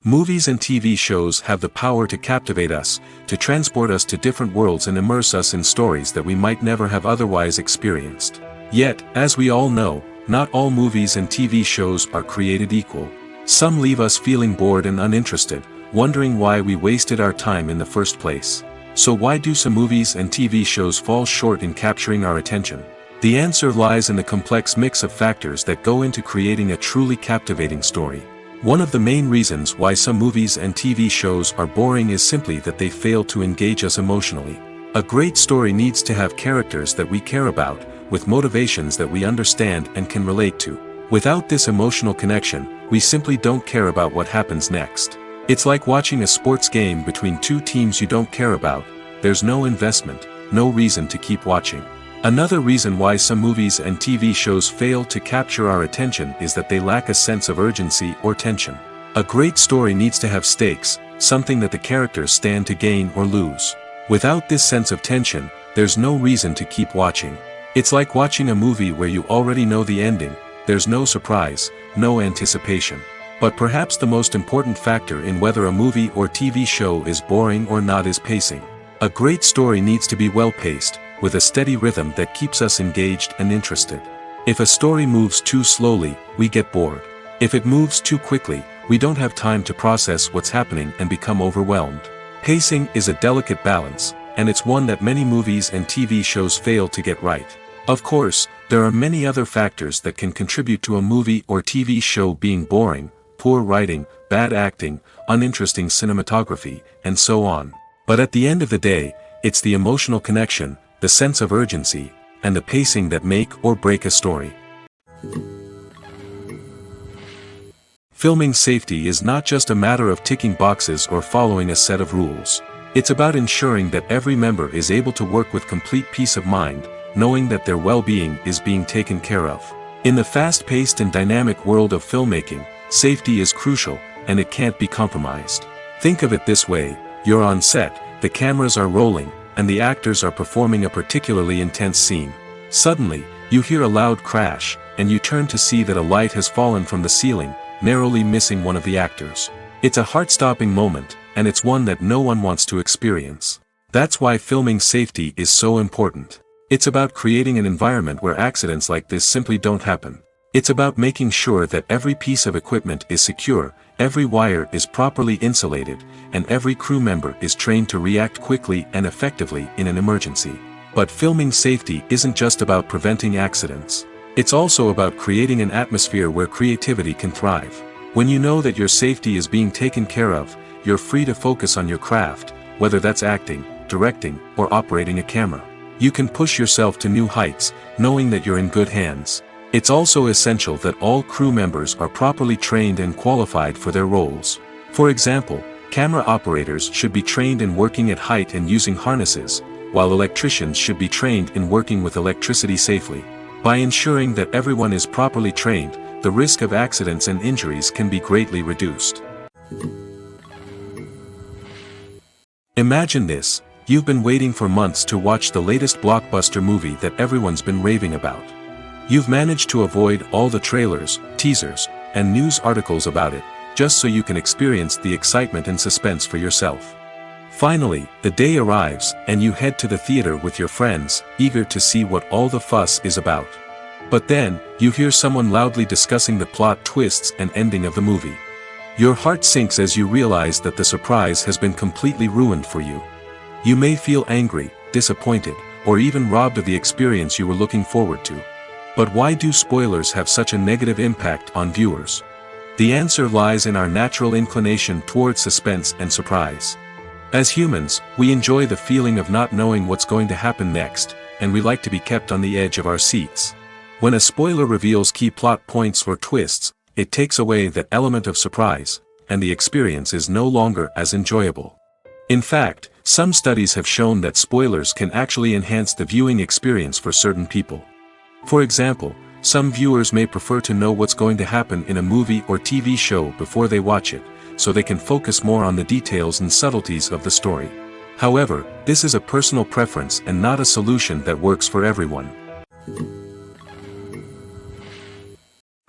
Movies and TV shows have the power to captivate us, to transport us to different worlds and immerse us in stories that we might never have otherwise experienced. Yet, as we all know, not all movies and TV shows are created equal. Some leave us feeling bored and uninterested, wondering why we wasted our time in the first place. So why do some movies and TV shows fall short in capturing our attention? The answer lies in the complex mix of factors that go into creating a truly captivating story. One of the main reasons why some movies and TV shows are boring is simply that they fail to engage us emotionally. A great story needs to have characters that we care about, with motivations that we understand and can relate to. Without this emotional connection, we simply don't care about what happens next. It's like watching a sports game between two teams you don't care about. There's no investment, no reason to keep watching. Another reason why some movies and TV shows fail to capture our attention is that they lack a sense of urgency or tension. A great story needs to have stakes, something that the characters stand to gain or lose. Without this sense of tension, there's no reason to keep watching. It's like watching a movie where you already know the ending, there's no surprise, no anticipation. But perhaps the most important factor in whether a movie or TV show is boring or not is pacing. A great story needs to be well-paced, with a steady rhythm that keeps us engaged and interested. If a story moves too slowly, we get bored. If it moves too quickly, we don't have time to process what's happening and become overwhelmed. Pacing is a delicate balance, and it's one that many movies and TV shows fail to get right. Of course, there are many other factors that can contribute to a movie or TV show being boring: poor writing, bad acting, uninteresting cinematography, and so on. But at the end of the day, it's the emotional connection, the sense of urgency, and the pacing that make or break a story. Filming safety is not just a matter of ticking boxes or following a set of rules. It's about ensuring that every member is able to work with complete peace of mind, knowing that their well-being is being taken care of. In the fast-paced and dynamic world of filmmaking, safety is crucial, and it can't be compromised. Think of it this way: you're on set, the cameras are rolling, and the actors are performing a particularly intense scene. Suddenly, you hear a loud crash, and you turn to see that a light has fallen from the ceiling, narrowly missing one of the actors. It's a heart-stopping moment, and it's one that no one wants to experience. That's why filming safety is so important. It's about creating an environment where accidents like this simply don't happen. It's about making sure that every piece of equipment is secure, every wire is properly insulated, and every crew member is trained to react quickly and effectively in an emergency. But filming safety isn't just about preventing accidents. It's also about creating an atmosphere where creativity can thrive. When you know that your safety is being taken care of, you're free to focus on your craft, whether that's acting, directing, or operating a camera. You can push yourself to new heights, knowing that you're in good hands. It's also essential that all crew members are properly trained and qualified for their roles. For example, camera operators should be trained in working at height and using harnesses, while electricians should be trained in working with electricity safely. By ensuring that everyone is properly trained, the risk of accidents and injuries can be greatly reduced. Imagine this: you've been waiting for months to watch the latest blockbuster movie that everyone's been raving about. You've managed to avoid all the trailers, teasers, and news articles about it, just so you can experience the excitement and suspense for yourself. Finally, the day arrives, and you head to the theater with your friends, eager to see what all the fuss is about. But then, you hear someone loudly discussing the plot twists and ending of the movie. Your heart sinks as you realize that the surprise has been completely ruined for you. You may feel angry, disappointed, or even robbed of the experience you were looking forward to. But why do spoilers have such a negative impact on viewers? The answer lies in our natural inclination toward suspense and surprise. As humans, we enjoy the feeling of not knowing what's going to happen next, and we like to be kept on the edge of our seats. When a spoiler reveals key plot points or twists, it takes away that element of surprise, and the experience is no longer as enjoyable. In fact, some studies have shown that spoilers can actually enhance the viewing experience for certain people. For example, Some viewers may prefer to know what's going to happen in a movie or TV show before they watch it, so they can focus more on the details and subtleties of the story. However, this is a personal preference and not a solution that works for everyone.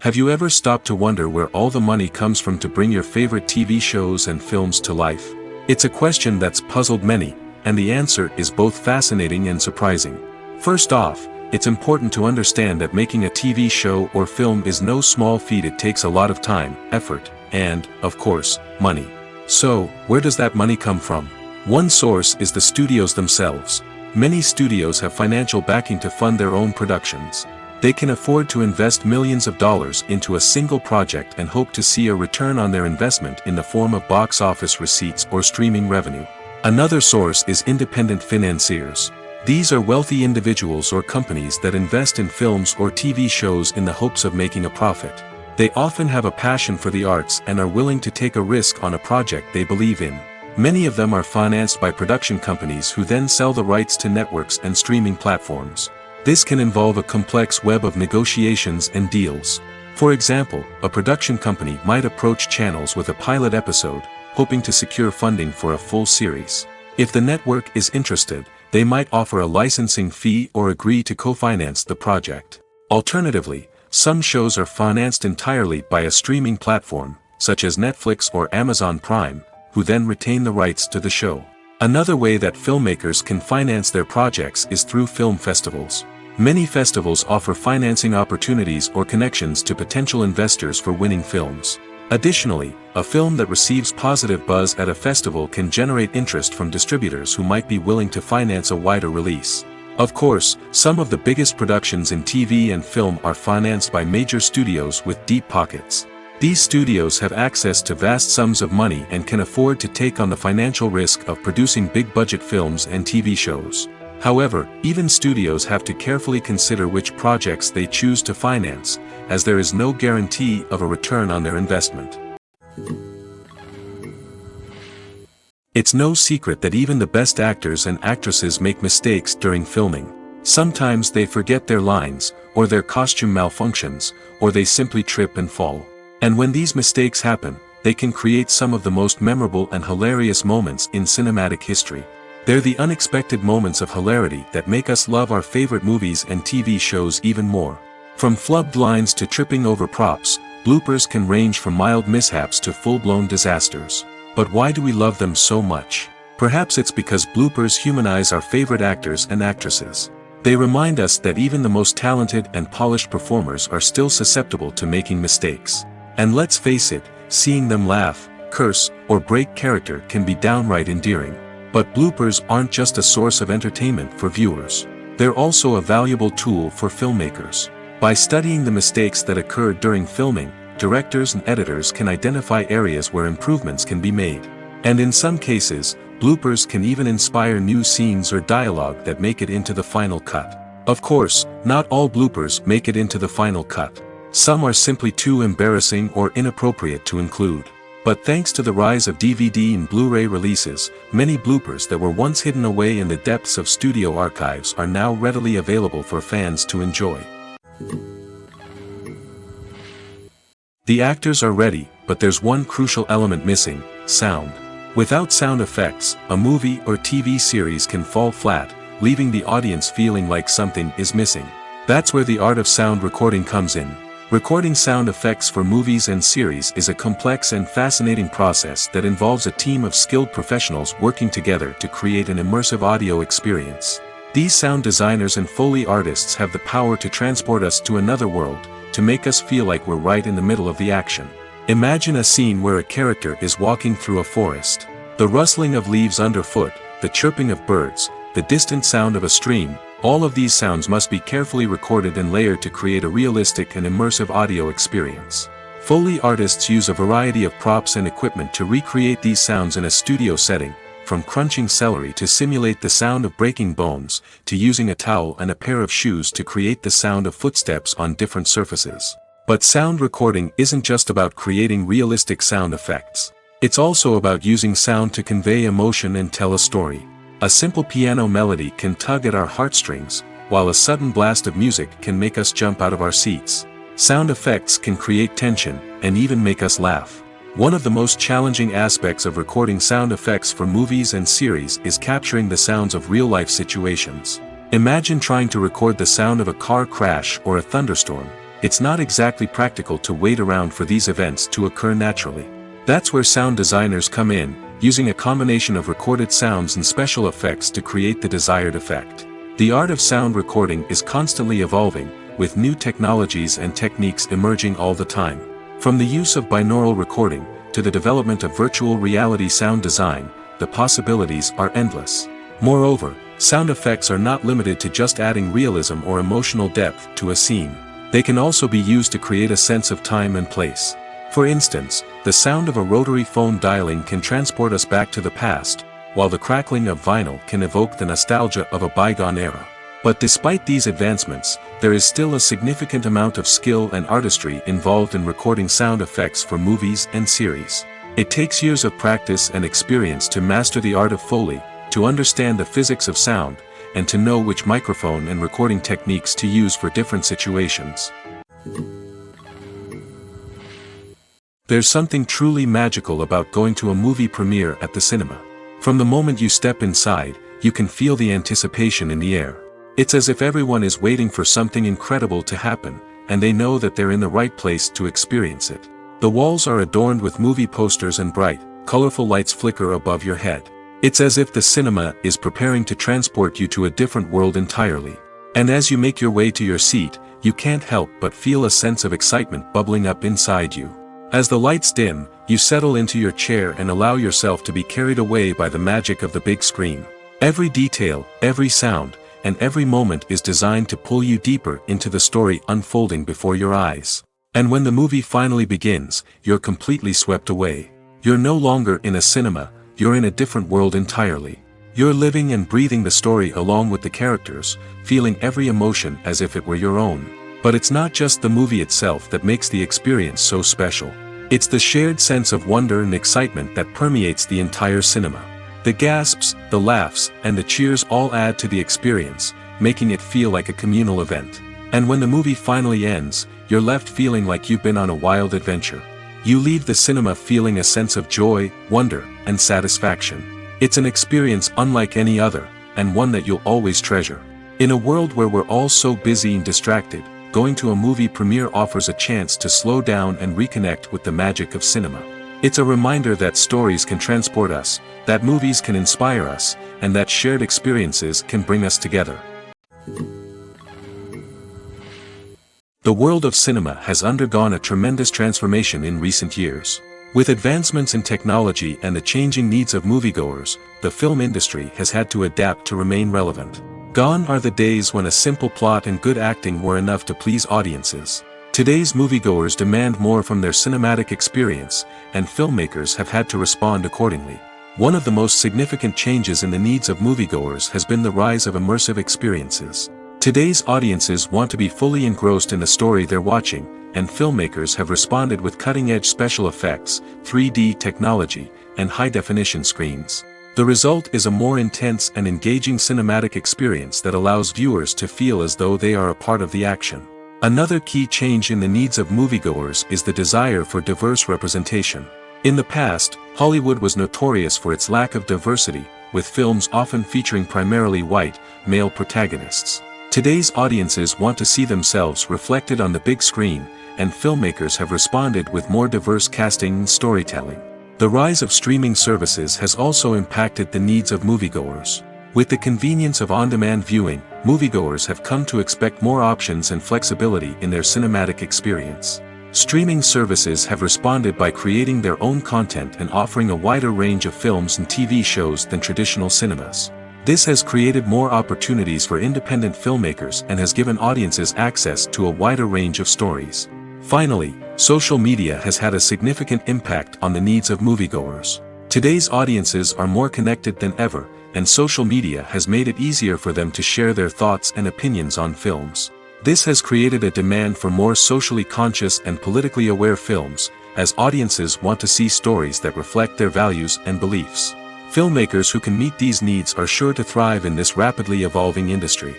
Have you ever stopped to wonder where all the money comes from to bring your favorite TV shows and films to life? It's a question that's puzzled many, and the answer is both fascinating and surprising. First off, it's important to understand that making a TV show or film is no small feat. It takes a lot of time, effort, and, of course, money. So, where does that money come from? One source is the studios themselves. Many studios have financial backing to fund their own productions. They can afford to invest millions of dollars into a single project and hope to see a return on their investment in the form of box office receipts or streaming revenue. Another source is independent financiers. These are wealthy individuals or companies that invest in films or TV shows in the hopes of making a profit. They often have a passion for the arts and are willing to take a risk on a project they believe in. Many of them are financed by production companies who then sell the rights to networks and streaming platforms. This can involve a complex web of negotiations and deals. For example, a production company might approach channels with a pilot episode, hoping to secure funding for a full series. If the network is interested, they might offer a licensing fee or agree to co-finance the project. Alternatively, some shows are financed entirely by a streaming platform, such as Netflix or Amazon Prime, who then retain the rights to the show. Another way that filmmakers can finance their projects is through film festivals. Many festivals offer financing opportunities or connections to potential investors for winning films. Additionally, a film that receives positive buzz at a festival can generate interest from distributors who might be willing to finance a wider release. Of course, some of the biggest productions in TV and film are financed by major studios with deep pockets. These studios have access to vast sums of money and can afford to take on the financial risk of producing big-budget films and TV shows. However, even studios have to carefully consider which projects they choose to finance, as there is no guarantee of a return on their investment. It's no secret that even the best actors and actresses make mistakes during filming. Sometimes they forget their lines, or their costume malfunctions, or they simply trip and fall. And when these mistakes happen, they can create some of the most memorable and hilarious moments in cinematic history. They're the unexpected moments of hilarity that make us love our favorite movies and TV shows even more. From flubbed lines to tripping over props, bloopers can range from mild mishaps to full-blown disasters. But why do we love them so much? Perhaps it's because bloopers humanize our favorite actors and actresses. They remind us that even the most talented and polished performers are still susceptible to making mistakes. And let's face it, seeing them laugh, curse, or break character can be downright endearing. But bloopers aren't just a source of entertainment for viewers. They're also a valuable tool for filmmakers. By studying the mistakes that occurred during filming, directors and editors can identify areas where improvements can be made. And in some cases, bloopers can even inspire new scenes or dialogue that make it into the final cut. Of course, not all bloopers make it into the final cut. Some are simply too embarrassing or inappropriate to include. But thanks to the rise of DVD and Blu-ray releases, many bloopers that were once hidden away in the depths of studio archives are now readily available for fans to enjoy. The actors are ready, but there's one crucial element missing: sound. Without sound effects, a movie or TV series can fall flat, leaving the audience feeling like something is missing. That's where the art of sound recording comes in. Recording sound effects for movies and series is a complex and fascinating process that involves a team of skilled professionals working together to create an immersive audio experience. These sound designers and Foley artists have the power to transport us to another world, to make us feel like we're right in the middle of the action. Imagine a scene where a character is walking through a forest. The rustling of leaves underfoot, the chirping of birds, the distant sound of a stream, all of these sounds must be carefully recorded and layered to create a realistic and immersive audio experience. Foley artists use a variety of props and equipment to recreate these sounds in a studio setting, from crunching celery to simulate the sound of breaking bones, to using a towel and a pair of shoes to create the sound of footsteps on different surfaces. But sound recording isn't just about creating realistic sound effects. It's also about using sound to convey emotion and tell a story. A simple piano melody can tug at our heartstrings, while a sudden blast of music can make us jump out of our seats. Sound effects can create tension, and even make us laugh. One of the most challenging aspects of recording sound effects for movies and series is capturing the sounds of real-life situations. Imagine trying to record the sound of a car crash or a thunderstorm. It's not exactly practical to wait around for these events to occur naturally. That's where sound designers come in, using a combination of recorded sounds and special effects to create the desired effect. The art of sound recording is constantly evolving, with new technologies and techniques emerging all the time. From the use of binaural recording, to the development of virtual reality sound design, the possibilities are endless. Moreover, sound effects are not limited to just adding realism or emotional depth to a scene. They can also be used to create a sense of time and place. For instance, the sound of a rotary phone dialing can transport us back to the past, while the crackling of vinyl can evoke the nostalgia of a bygone era. But despite these advancements, there is still a significant amount of skill and artistry involved in recording sound effects for movies and series. It takes years of practice and experience to master the art of Foley, to understand the physics of sound, and to know which microphone and recording techniques to use for different situations. There's something truly magical about going to a movie premiere at the cinema. From the moment you step inside, you can feel the anticipation in the air. It's as if everyone is waiting for something incredible to happen, and they know that they're in the right place to experience it. The walls are adorned with movie posters and bright, colorful lights flicker above your head. It's as if the cinema is preparing to transport you to a different world entirely. And as you make your way to your seat, you can't help but feel a sense of excitement bubbling up inside you. As the lights dim, you settle into your chair and allow yourself to be carried away by the magic of the big screen. Every detail, every sound, and every moment is designed to pull you deeper into the story unfolding before your eyes. And when the movie finally begins, you're completely swept away. You're no longer in a cinema, you're in a different world entirely. You're living and breathing the story along with the characters, feeling every emotion as if it were your own. But it's not just the movie itself that makes the experience so special. It's the shared sense of wonder and excitement that permeates the entire cinema. The gasps, the laughs, and the cheers all add to the experience, making it feel like a communal event. And when the movie finally ends, you're left feeling like you've been on a wild adventure. You leave the cinema feeling a sense of joy, wonder, and satisfaction. It's an experience unlike any other, and one that you'll always treasure. In a world where we're all so busy and distracted, going to a movie premiere offers a chance to slow down and reconnect with the magic of cinema. It's a reminder that stories can transport us, that movies can inspire us, and that shared experiences can bring us together. The world of cinema has undergone a tremendous transformation in recent years. With advancements in technology and the changing needs of moviegoers, the film industry has had to adapt to remain relevant. Gone are the days when a simple plot and good acting were enough to please audiences. Today's moviegoers demand more from their cinematic experience, and filmmakers have had to respond accordingly. One of the most significant changes in the needs of moviegoers has been the rise of immersive experiences. Today's audiences want to be fully engrossed in the story they're watching, and filmmakers have responded with cutting-edge special effects, 3D technology, and high-definition screens. The result is a more intense and engaging cinematic experience that allows viewers to feel as though they are a part of the action. Another key change in the needs of moviegoers is the desire for diverse representation. In the past, Hollywood was notorious for its lack of diversity, with films often featuring primarily white, male protagonists. Today's audiences want to see themselves reflected on the big screen, and filmmakers have responded with more diverse casting and storytelling. The rise of streaming services has also impacted the needs of moviegoers. With the convenience of on-demand viewing, moviegoers have come to expect more options and flexibility in their cinematic experience. Streaming services have responded by creating their own content and offering a wider range of films and TV shows than traditional cinemas. This has created more opportunities for independent filmmakers and has given audiences access to a wider range of stories. Finally, social media has had a significant impact on the needs of moviegoers. Today's audiences are more connected than ever, and social media has made it easier for them to share their thoughts and opinions on films. This has created a demand for more socially conscious and politically aware films, as audiences want to see stories that reflect their values and beliefs. Filmmakers who can meet these needs are sure to thrive in this rapidly evolving industry.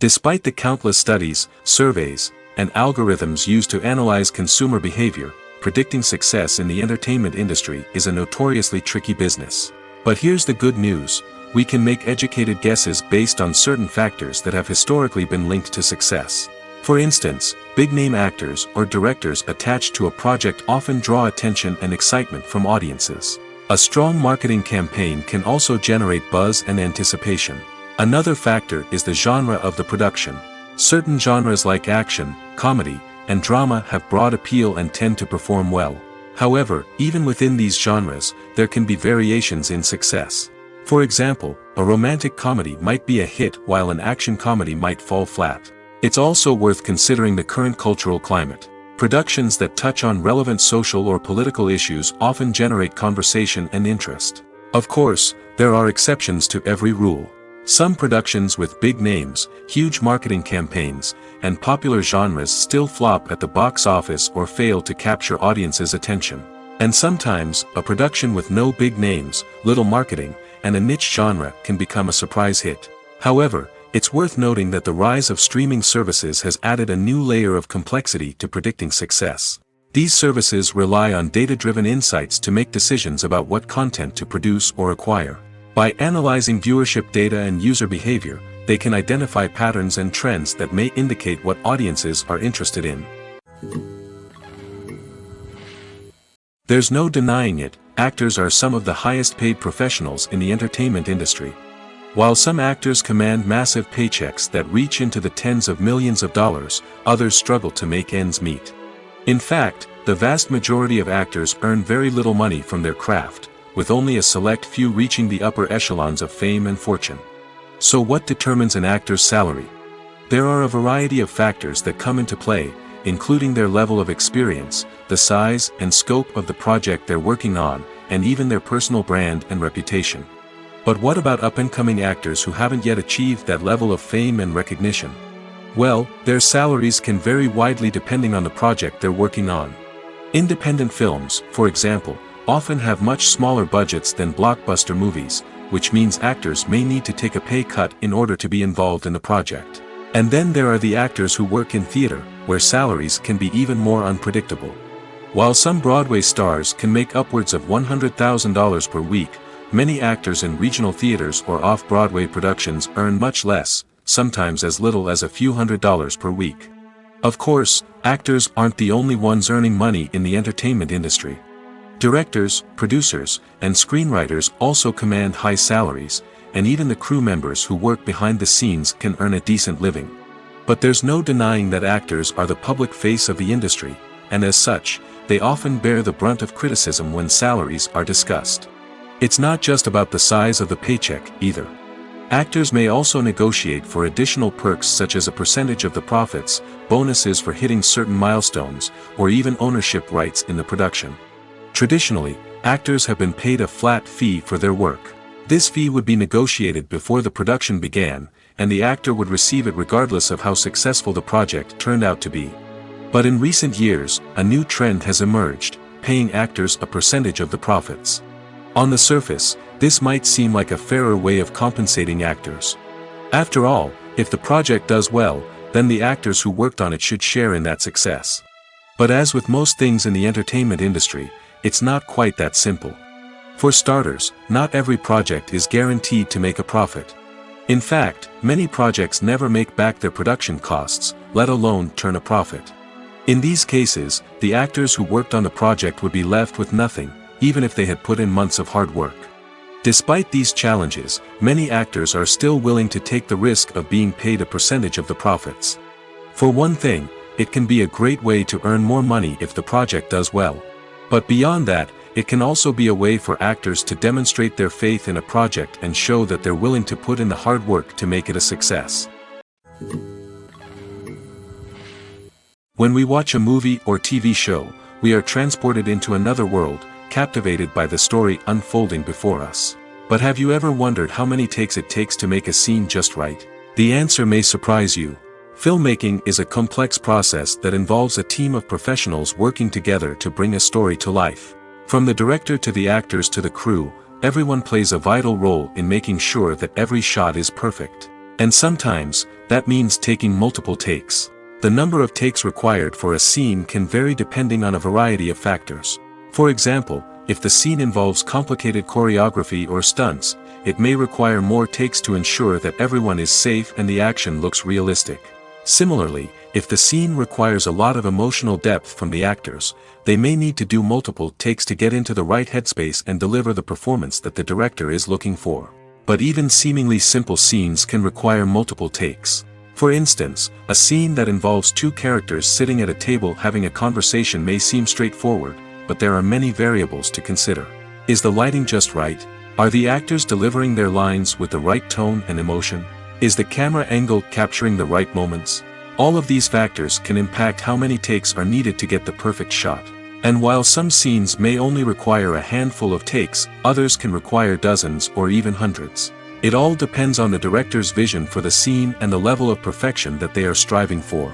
Despite the countless studies, surveys, and algorithms used to analyze consumer behavior, predicting success in the entertainment industry is a notoriously tricky business. But here's the good news: we can make educated guesses based on certain factors that have historically been linked to success. For instance, big-name actors or directors attached to a project often draw attention and excitement from audiences. A strong marketing campaign can also generate buzz and anticipation. Another factor is the genre of the production. Certain genres like action, comedy, and drama have broad appeal and tend to perform well. However, even within these genres, there can be variations in success. For example, a romantic comedy might be a hit while an action comedy might fall flat. It's also worth considering the current cultural climate. Productions that touch on relevant social or political issues often generate conversation and interest. Of course, there are exceptions to every rule. Some productions with big names, huge marketing campaigns, and popular genres still flop at the box office or fail to capture audiences' attention. And sometimes, a production with no big names, little marketing, and a niche genre can become a surprise hit. However, it's worth noting that the rise of streaming services has added a new layer of complexity to predicting success. These services rely on data-driven insights to make decisions about what content to produce or acquire. By analyzing viewership data and user behavior, they can identify patterns and trends that may indicate what audiences are interested in. There's no denying it, actors are some of the highest-paid professionals in the entertainment industry. While some actors command massive paychecks that reach into the tens of millions of dollars, others struggle to make ends meet. In fact, the vast majority of actors earn very little money from their craft, with only a select few reaching the upper echelons of fame and fortune. So what determines an actor's salary? There are a variety of factors that come into play, including their level of experience, the size and scope of the project they're working on, and even their personal brand and reputation. But what about up-and-coming actors who haven't yet achieved that level of fame and recognition? Well, their salaries can vary widely depending on the project they're working on. Independent films, for example, often have much smaller budgets than blockbuster movies, which means actors may need to take a pay cut in order to be involved in the project. And then there are the actors who work in theater, where salaries can be even more unpredictable. While some Broadway stars can make upwards of $100,000 per week, many actors in regional theaters or off-Broadway productions earn much less, sometimes as little as a few $100s per week. Of course, actors aren't the only ones earning money in the entertainment industry. Directors, producers, and screenwriters also command high salaries, and even the crew members who work behind the scenes can earn a decent living. But there's no denying that actors are the public face of the industry, and as such, they often bear the brunt of criticism when salaries are discussed. It's not just about the size of the paycheck, either. Actors may also negotiate for additional perks such as a percentage of the profits, bonuses for hitting certain milestones, or even ownership rights in the production. Traditionally, actors have been paid a flat fee for their work. This fee would be negotiated before the production began, and the actor would receive it regardless of how successful the project turned out to be. But in recent years, a new trend has emerged, paying actors a percentage of the profits. On the surface, this might seem like a fairer way of compensating actors. After all, if the project does well, then the actors who worked on it should share in that success. But as with most things in the entertainment industry, it's not quite that simple. For starters, not every project is guaranteed to make a profit. In fact, many projects never make back their production costs, let alone turn a profit. In these cases, the actors who worked on the project would be left with nothing, even if they had put in months of hard work. Despite these challenges, many actors are still willing to take the risk of being paid a percentage of the profits. For one thing, it can be a great way to earn more money if the project does well. But beyond that, it can also be a way for actors to demonstrate their faith in a project and show that they're willing to put in the hard work to make it a success. When we watch a movie or TV show, we are transported into another world, captivated by the story unfolding before us. But have you ever wondered how many takes it takes to make a scene just right? The answer may surprise you. Filmmaking is a complex process that involves a team of professionals working together to bring a story to life. From the director to the actors to the crew, everyone plays a vital role in making sure that every shot is perfect. And sometimes, that means taking multiple takes. The number of takes required for a scene can vary depending on a variety of factors. For example, if the scene involves complicated choreography or stunts, it may require more takes to ensure that everyone is safe and the action looks realistic. Similarly, if the scene requires a lot of emotional depth from the actors, they may need to do multiple takes to get into the right headspace and deliver the performance that the director is looking for. But even seemingly simple scenes can require multiple takes. For instance, a scene that involves two characters sitting at a table having a conversation may seem straightforward, but there are many variables to consider. Is the lighting just right? Are the actors delivering their lines with the right tone and emotion? Is the camera angle capturing the right moments? All of these factors can impact how many takes are needed to get the perfect shot. And while some scenes may only require a handful of takes, others can require dozens or even hundreds. It all depends on the director's vision for the scene and the level of perfection that they are striving for.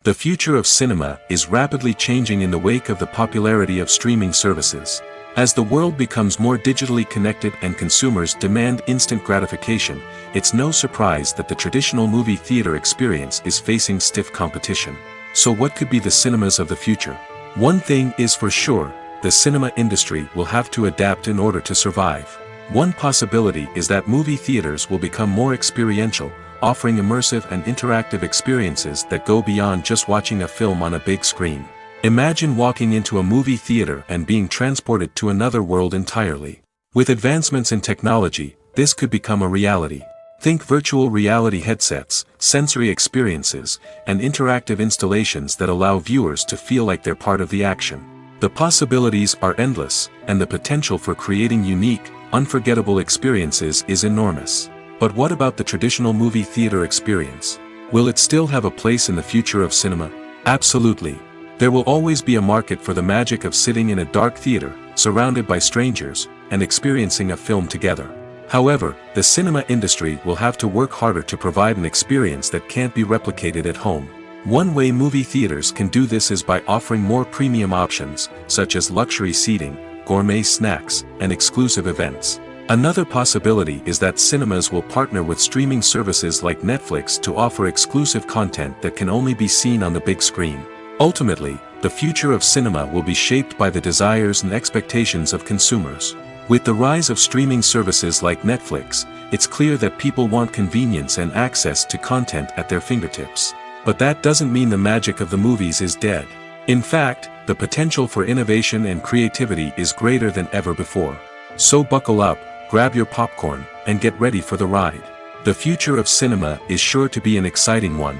The future of cinema is rapidly changing in the wake of the popularity of streaming services. As the world becomes more digitally connected and consumers demand instant gratification, it's no surprise that the traditional movie theater experience is facing stiff competition. So what could be the cinemas of the future? One thing is for sure, the cinema industry will have to adapt in order to survive. One possibility is that movie theaters will become more experiential, offering immersive and interactive experiences that go beyond just watching a film on a big screen. Imagine walking into a movie theater and being transported to another world entirely. With advancements in technology, this could become a reality. Think virtual reality headsets, sensory experiences, and interactive installations that allow viewers to feel like they're part of the action. The possibilities are endless, and the potential for creating unique, unforgettable experiences is enormous. But what about the traditional movie theater experience? Will it still have a place in the future of cinema? Absolutely. There will always be a market for the magic of sitting in a dark theater, surrounded by strangers, and experiencing a film together. However, the cinema industry will have to work harder to provide an experience that can't be replicated at home. One way movie theaters can do this is by offering more premium options, such as luxury seating, gourmet snacks, and exclusive events. Another possibility is that cinemas will partner with streaming services like Netflix to offer exclusive content that can only be seen on the big screen. Ultimately, the future of cinema will be shaped by the desires and expectations of consumers. With the rise of streaming services like Netflix, it's clear that people want convenience and access to content at their fingertips. But that doesn't mean the magic of the movies is dead. In fact, the potential for innovation and creativity is greater than ever before. So buckle up, grab your popcorn, and get ready for the ride. The future of cinema is sure to be an exciting one.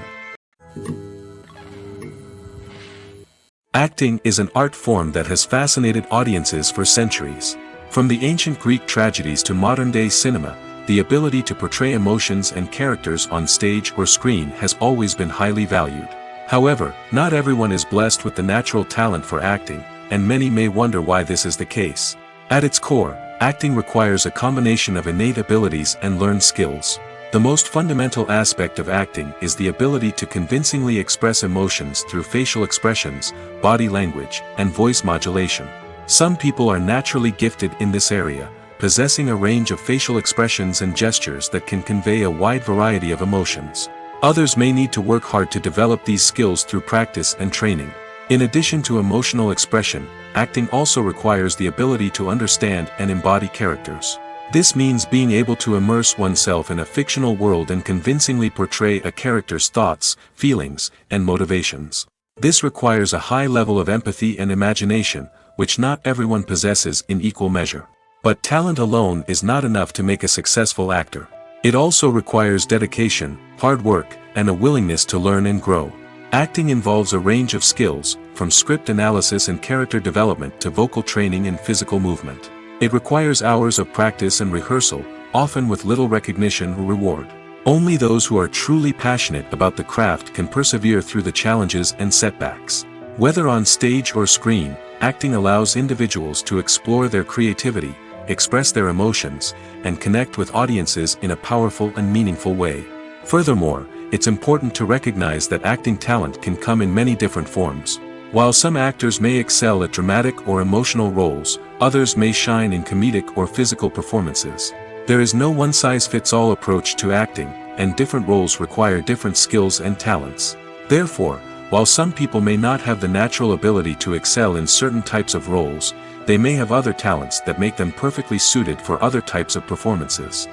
Acting is an art form that has fascinated audiences for centuries. From the ancient Greek tragedies to modern-day cinema, the ability to portray emotions and characters on stage or screen has always been highly valued. However, not everyone is blessed with the natural talent for acting, and many may wonder why this is the case. At its core, acting requires a combination of innate abilities and learned skills. The most fundamental aspect of acting is the ability to convincingly express emotions through facial expressions, body language, and voice modulation. Some people are naturally gifted in this area, possessing a range of facial expressions and gestures that can convey a wide variety of emotions. Others may need to work hard to develop these skills through practice and training. In addition to emotional expression, acting also requires the ability to understand and embody characters. This means being able to immerse oneself in a fictional world and convincingly portray a character's thoughts, feelings, and motivations. This requires a high level of empathy and imagination, which not everyone possesses in equal measure. But talent alone is not enough to make a successful actor. It also requires dedication, hard work, and a willingness to learn and grow. Acting involves a range of skills, from script analysis and character development to vocal training and physical movement. It requires hours of practice and rehearsal, often with little recognition or reward. Only those who are truly passionate about the craft can persevere through the challenges and setbacks. Whether on stage or screen, acting allows individuals to explore their creativity, express their emotions, and connect with audiences in a powerful and meaningful way. Furthermore, it's important to recognize that acting talent can come in many different forms. While some actors may excel at dramatic or emotional roles, others may shine in comedic or physical performances. There is no one-size-fits-all approach to acting, and different roles require different skills and talents. Therefore, while some people may not have the natural ability to excel in certain types of roles, they may have other talents that make them perfectly suited for other types of performances.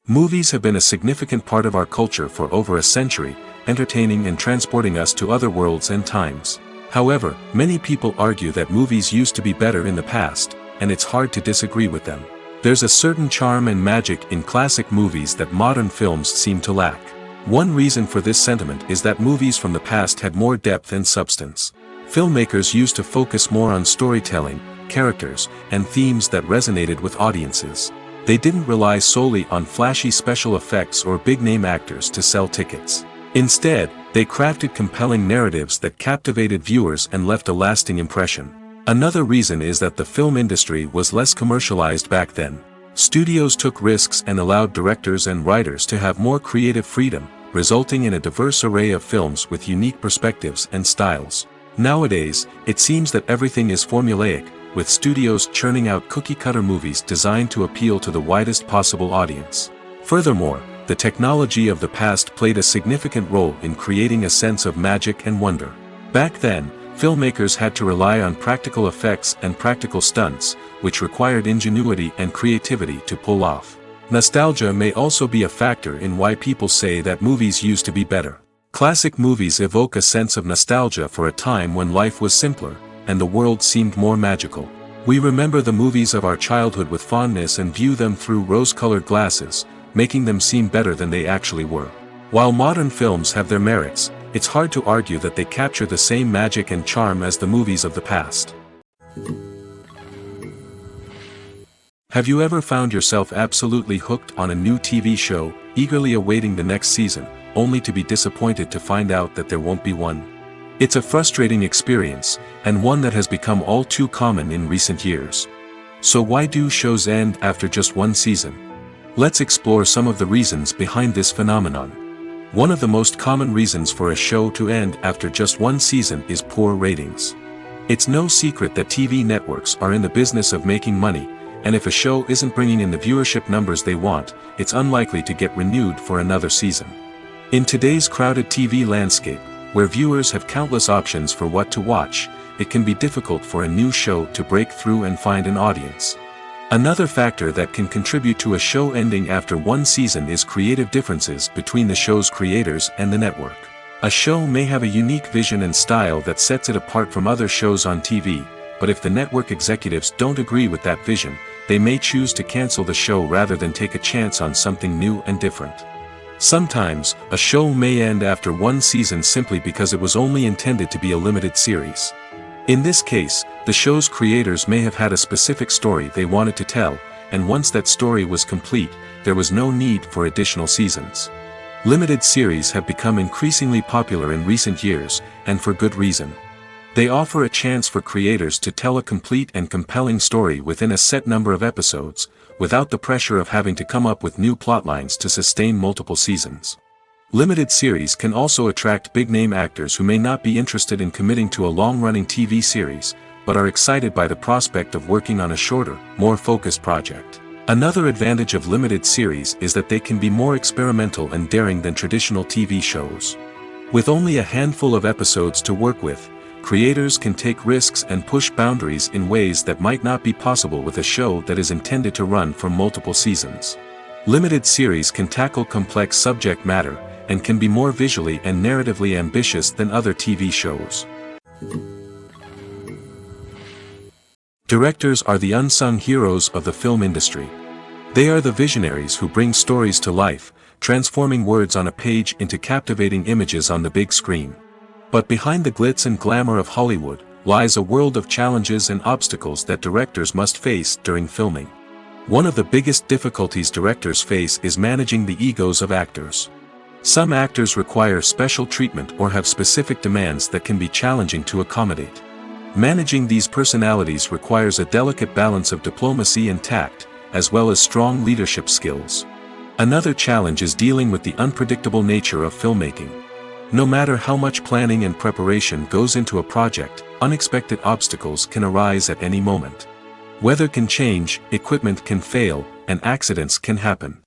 Movies have been a significant part of our culture for over a century, entertaining and transporting us to other worlds and times. However, many people argue that movies used to be better in the past, and it's hard to disagree with them. There's a certain charm and magic in classic movies that modern films seem to lack. One reason for this sentiment is that movies from the past had more depth and substance. Filmmakers used to focus more on storytelling, characters, and themes that resonated with audiences. They didn't rely solely on flashy special effects or big-name actors to sell tickets. Instead, they crafted compelling narratives that captivated viewers and left a lasting impression. Another reason is that the film industry was less commercialized back then. Studios took risks and allowed directors and writers to have more creative freedom, resulting in a diverse array of films with unique perspectives and styles. Nowadays, it seems that everything is formulaic, with studios churning out cookie-cutter movies designed to appeal to the widest possible audience. Furthermore, the technology of the past played a significant role in creating a sense of magic and wonder. Back then, filmmakers had to rely on practical effects and practical stunts, which required ingenuity and creativity to pull off. Nostalgia may also be a factor in why people say that movies used to be better. Classic movies evoke a sense of nostalgia for a time when life was simpler, and the world seemed more magical. We remember the movies of our childhood with fondness and view them through rose-colored glasses, making them seem better than they actually were. While modern films have their merits, it's hard to argue that they capture the same magic and charm as the movies of the past. Have you ever found yourself absolutely hooked on a new TV show, eagerly awaiting the next season, only to be disappointed to find out that there won't be one? It's a frustrating experience, and one that has become all too common in recent years. So why do shows end after just one season? Let's explore some of the reasons behind this phenomenon. One of the most common reasons for a show to end after just one season is poor ratings. It's no secret that TV networks are in the business of making money, and if a show isn't bringing in the viewership numbers they want, it's unlikely to get renewed for another season. In today's crowded TV landscape, where viewers have countless options for what to watch, it can be difficult for a new show to break through and find an audience. Another factor that can contribute to a show ending after one season is creative differences between the show's creators and the network. A show may have a unique vision and style that sets it apart from other shows on TV, but if the network executives don't agree with that vision, they may choose to cancel the show rather than take a chance on something new and different. Sometimes, a show may end after one season simply because it was only intended to be a limited series. In this case, the show's creators may have had a specific story they wanted to tell, and once that story was complete, there was no need for additional seasons. Limited series have become increasingly popular in recent years, and for good reason. They offer a chance for creators to tell a complete and compelling story within a set number of episodes, without the pressure of having to come up with new plotlines to sustain multiple seasons. Limited series can also attract big-name actors who may not be interested in committing to a long-running TV series, but are excited by the prospect of working on a shorter, more focused project. Another advantage of limited series is that they can be more experimental and daring than traditional TV shows. With only a handful of episodes to work with, creators can take risks and push boundaries in ways that might not be possible with a show that is intended to run for multiple seasons. Limited series can tackle complex subject matter, and can be more visually and narratively ambitious than other TV shows. Directors are the unsung heroes of the film industry. They are the visionaries who bring stories to life, transforming words on a page into captivating images on the big screen. But behind the glitz and glamour of Hollywood, lies a world of challenges and obstacles that directors must face during filming. One of the biggest difficulties directors face is managing the egos of actors. Some actors require special treatment or have specific demands that can be challenging to accommodate. Managing these personalities requires a delicate balance of diplomacy and tact, as well as strong leadership skills. Another challenge is dealing with the unpredictable nature of filmmaking. No matter how much planning and preparation goes into a project, unexpected obstacles can arise at any moment. Weather can change, equipment can fail, and accidents can happen.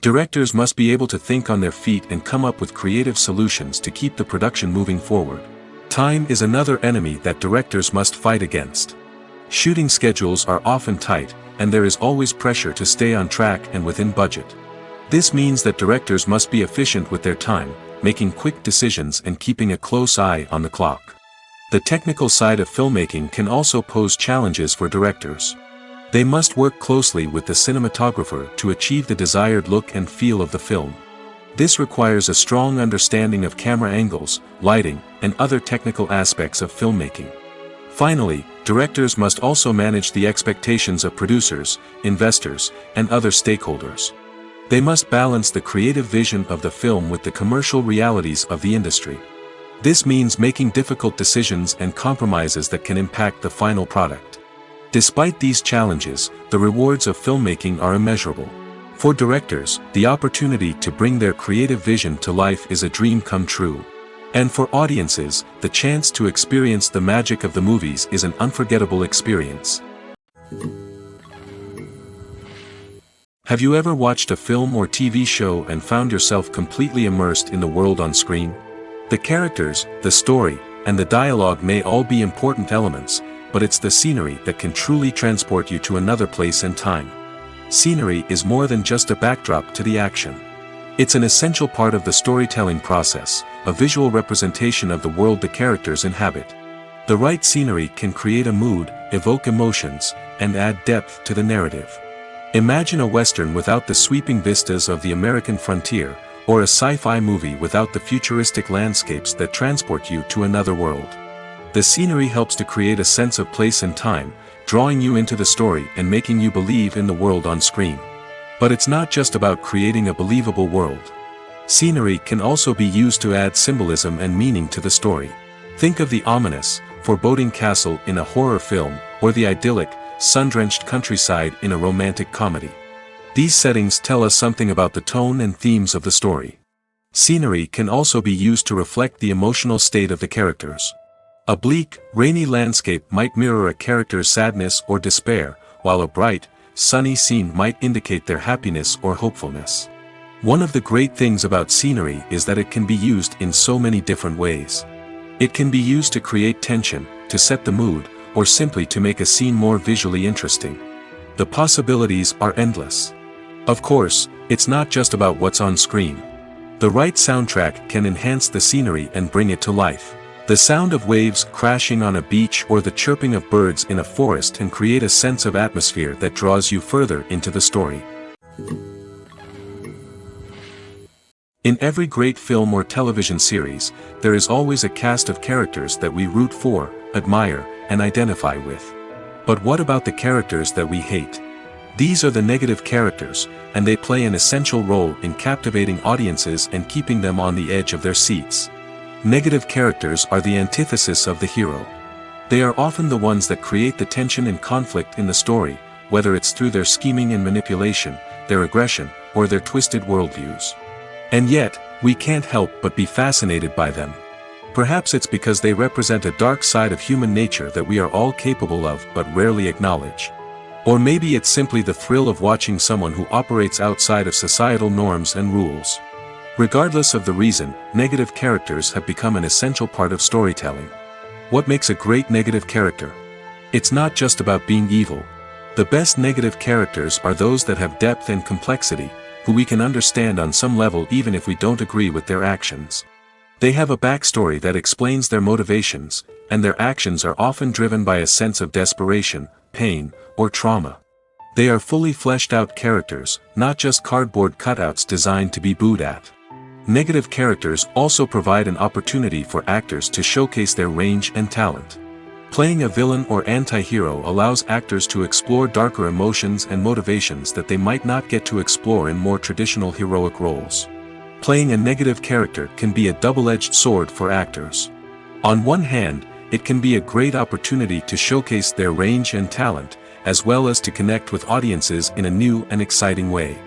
Directors must be able to think on their feet and come up with creative solutions to keep the production moving forward. Time is another enemy that directors must fight against. Shooting schedules are often tight, and there is always pressure to stay on track and within budget. This means that directors must be efficient with their time, making quick decisions and keeping a close eye on the clock. The technical side of filmmaking can also pose challenges for directors. They must work closely with the cinematographer to achieve the desired look and feel of the film. This requires a strong understanding of camera angles, lighting, and other technical aspects of filmmaking. Finally, directors must also manage the expectations of producers, investors, and other stakeholders. They must balance the creative vision of the film with the commercial realities of the industry. This means making difficult decisions and compromises that can impact the final product. Despite these challenges, the rewards of filmmaking are immeasurable. For directors, the opportunity to bring their creative vision to life is a dream come true. And for audiences, the chance to experience the magic of the movies is an unforgettable experience. Have you ever watched a film or TV show and found yourself completely immersed in the world on screen? The characters, the story, and the dialogue may all be important elements, but it's the scenery that can truly transport you to another place and time. Scenery is more than just a backdrop to the action. It's an essential part of the storytelling process, a visual representation of the world the characters inhabit. The right scenery can create a mood, evoke emotions, and add depth to the narrative. Imagine a Western without the sweeping vistas of the American frontier, or a sci-fi movie without the futuristic landscapes that transport you to another world. The scenery helps to create a sense of place and time, drawing you into the story and making you believe in the world on screen. But it's not just about creating a believable world. Scenery can also be used to add symbolism and meaning to the story. Think of the ominous, foreboding castle in a horror film, or the idyllic, sun-drenched countryside in a romantic comedy. These settings tell us something about the tone and themes of the story. Scenery can also be used to reflect the emotional state of the characters. A bleak, rainy landscape might mirror a character's sadness or despair, while a bright, sunny scene might indicate their happiness or hopefulness. One of the great things about scenery is that it can be used in so many different ways. It can be used to create tension, to set the mood, or simply to make a scene more visually interesting. The possibilities are endless. Of course, it's not just about what's on screen. The right soundtrack can enhance the scenery and bring it to life. The sound of waves crashing on a beach or the chirping of birds in a forest can create a sense of atmosphere that draws you further into the story. In every great film or television series, there is always a cast of characters that we root for, admire, and identify with. But what about the characters that we hate? These are the negative characters, and they play an essential role in captivating audiences and keeping them on the edge of their seats. Negative characters are the antithesis of the hero. They are often the ones that create the tension and conflict in the story, whether it's through their scheming and manipulation, their aggression, or their twisted worldviews. And yet, we can't help but be fascinated by them. Perhaps it's because they represent a dark side of human nature that we are all capable of but rarely acknowledge. Or maybe it's simply the thrill of watching someone who operates outside of societal norms and rules. Regardless of the reason, negative characters have become an essential part of storytelling. What makes a great negative character? It's not just about being evil. The best negative characters are those that have depth and complexity, who we can understand on some level even if we don't agree with their actions. They have a backstory that explains their motivations, and their actions are often driven by a sense of desperation, pain, or trauma. They are fully fleshed out characters, not just cardboard cutouts designed to be booed at. Negative characters also provide an opportunity for actors to showcase their range and talent. Playing a villain or anti-hero allows actors to explore darker emotions and motivations that they might not get to explore in more traditional heroic roles. Playing a negative character can be a double-edged sword for actors. On one hand, it can be a great opportunity to showcase their range and talent, as well as to connect with audiences in a new and exciting way.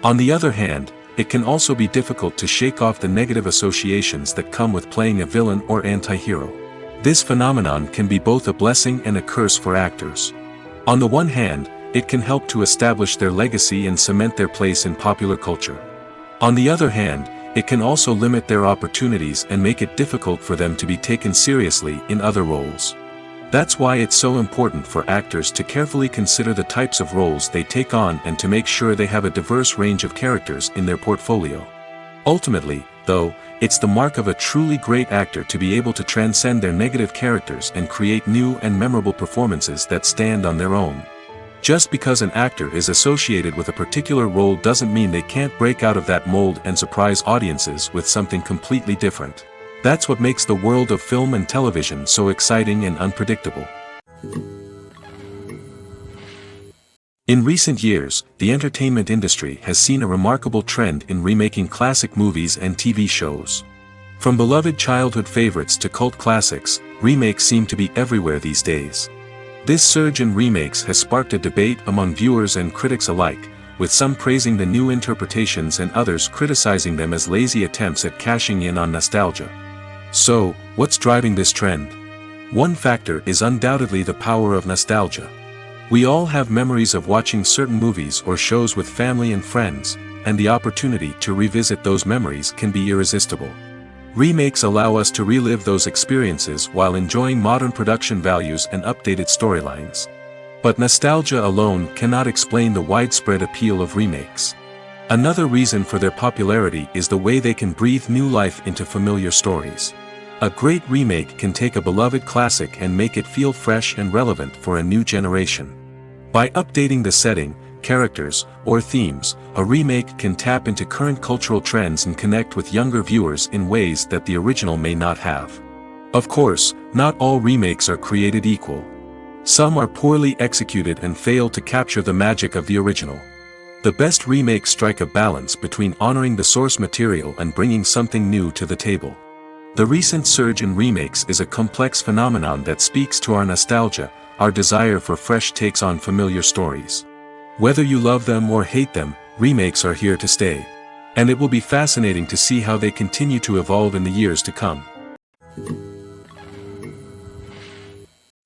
On the other hand, it can also be difficult to shake off the negative associations that come with playing a villain or anti-hero. This phenomenon can be both a blessing and a curse for actors. On the one hand, it can help to establish their legacy and cement their place in popular culture. On the other hand, it can also limit their opportunities and make it difficult for them to be taken seriously in other roles. That's why it's so important for actors to carefully consider the types of roles they take on and to make sure they have a diverse range of characters in their portfolio. Ultimately, though, it's the mark of a truly great actor to be able to transcend their negative characters and create new and memorable performances that stand on their own. Just because an actor is associated with a particular role doesn't mean they can't break out of that mold and surprise audiences with something completely different. That's what makes the world of film and television so exciting and unpredictable. In recent years, the entertainment industry has seen a remarkable trend in remaking classic movies and TV shows. From beloved childhood favorites to cult classics, remakes seem to be everywhere these days. This surge in remakes has sparked a debate among viewers and critics alike, with some praising the new interpretations and others criticizing them as lazy attempts at cashing in on nostalgia. So, what's driving this trend? One factor is undoubtedly the power of nostalgia. We all have memories of watching certain movies or shows with family and friends, and the opportunity to revisit those memories can be irresistible. Remakes allow us to relive those experiences while enjoying modern production values and updated storylines. But nostalgia alone cannot explain the widespread appeal of remakes. Another reason for their popularity is the way they can breathe new life into familiar stories. A great remake can take a beloved classic and make it feel fresh and relevant for a new generation. By updating the setting, characters, or themes, a remake can tap into current cultural trends and connect with younger viewers in ways that the original may not have. Of course, not all remakes are created equal. Some are poorly executed and fail to capture the magic of the original. The best remakes strike a balance between honoring the source material and bringing something new to the table. The recent surge in remakes is a complex phenomenon that speaks to our nostalgia, our desire for fresh takes on familiar stories. Whether you love them or hate them, remakes are here to stay. And it will be fascinating to see how they continue to evolve in the years to come.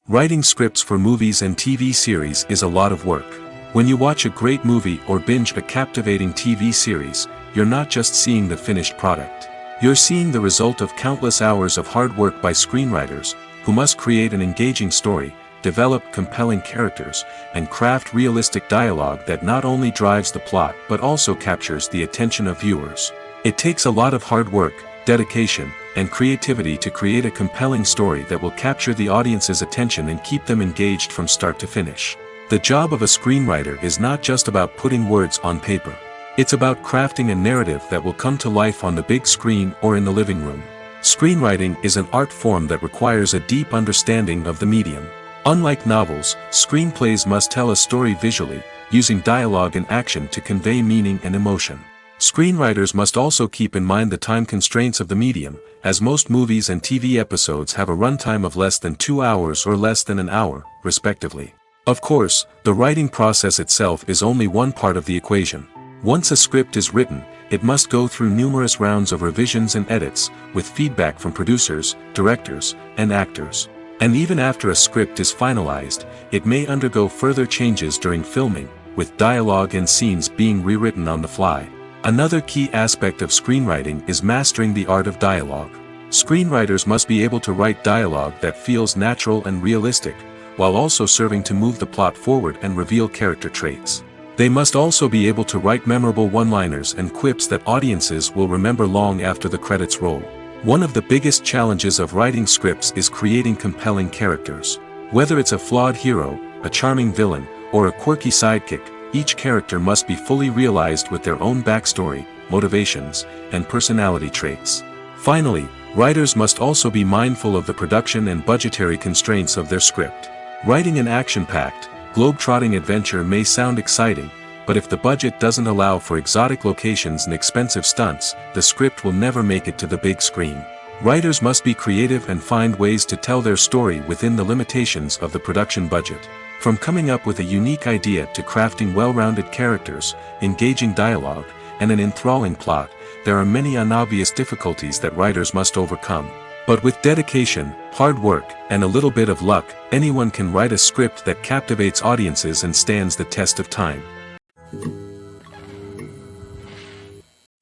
Writing scripts for movies and TV series is a lot of work. When you watch a great movie or binge a captivating TV series, you're not just seeing the finished product. You're seeing the result of countless hours of hard work by screenwriters, who must create an engaging story, develop compelling characters, and craft realistic dialogue that not only drives the plot but also captures the attention of viewers. It takes a lot of hard work, dedication, and creativity to create a compelling story that will capture the audience's attention and keep them engaged from start to finish. The job of a screenwriter is not just about putting words on paper. It's about crafting a narrative that will come to life on the big screen or in the living room. Screenwriting is an art form that requires a deep understanding of the medium. Unlike novels, screenplays must tell a story visually, using dialogue and action to convey meaning and emotion. Screenwriters must also keep in mind the time constraints of the medium, as most movies and TV episodes have a runtime of less than 2 hours or less than an hour, respectively. Of course, the writing process itself is only one part of the equation. Once a script is written, it must go through numerous rounds of revisions and edits, with feedback from producers, directors, and actors. And even after a script is finalized, it may undergo further changes during filming, with dialogue and scenes being rewritten on the fly. Another key aspect of screenwriting is mastering the art of dialogue. Screenwriters must be able to write dialogue that feels natural and realistic, while also serving to move the plot forward and reveal character traits. They must also be able to write memorable one-liners and quips that audiences will remember long after the credits roll. One of the biggest challenges of writing scripts is creating compelling characters. Whether it's a flawed hero, a charming villain, or a quirky sidekick, each character must be fully realized with their own backstory, motivations, and personality traits. Finally, writers must also be mindful of the production and budgetary constraints of their script. Writing an action-packed, globe-trotting adventure may sound exciting, but if the budget doesn't allow for exotic locations and expensive stunts, the script will never make it to the big screen. Writers must be creative and find ways to tell their story within the limitations of the production budget. From coming up with a unique idea to crafting well-rounded characters, engaging dialogue, and an enthralling plot, there are many unobvious difficulties that writers must overcome. But with dedication, hard work, and a little bit of luck, anyone can write a script that captivates audiences and stands the test of time.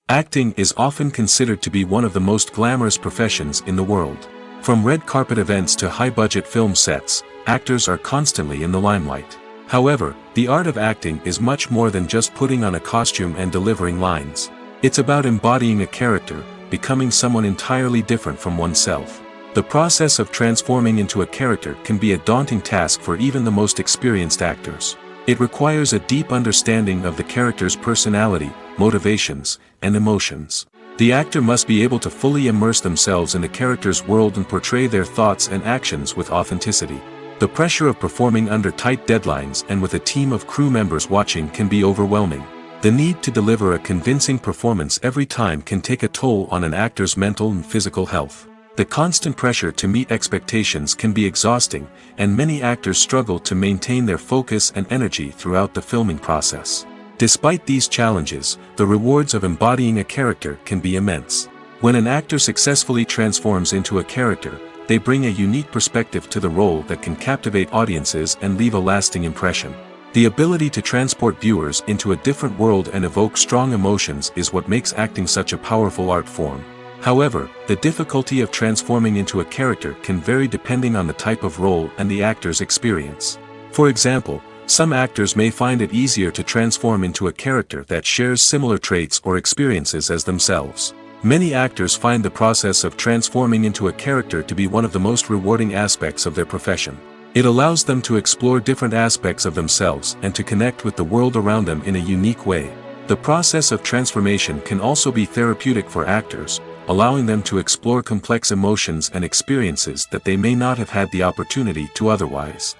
Acting is often considered to be one of the most glamorous professions in the world. From red carpet events to high-budget film sets, actors are constantly in the limelight. However, the art of acting is much more than just putting on a costume and delivering lines. It's about embodying a character, becoming someone entirely different from oneself. The process of transforming into a character can be a daunting task for even the most experienced actors. It requires a deep understanding of the character's personality, motivations, and emotions. The actor must be able to fully immerse themselves in the character's world and portray their thoughts and actions with authenticity. The pressure of performing under tight deadlines and with a team of crew members watching can be overwhelming. The need to deliver a convincing performance every time can take a toll on an actor's mental and physical health. The constant pressure to meet expectations can be exhausting, and many actors struggle to maintain their focus and energy throughout the filming process. Despite these challenges, the rewards of embodying a character can be immense. When an actor successfully transforms into a character, they bring a unique perspective to the role that can captivate audiences and leave a lasting impression. The ability to transport viewers into a different world and evoke strong emotions is what makes acting such a powerful art form. However, the difficulty of transforming into a character can vary depending on the type of role and the actor's experience. For example, some actors may find it easier to transform into a character that shares similar traits or experiences as themselves. Many actors find the process of transforming into a character to be one of the most rewarding aspects of their profession. It allows them to explore different aspects of themselves and to connect with the world around them in a unique way. The process of transformation can also be therapeutic for actors, allowing them to explore complex emotions and experiences that they may not have had the opportunity to otherwise.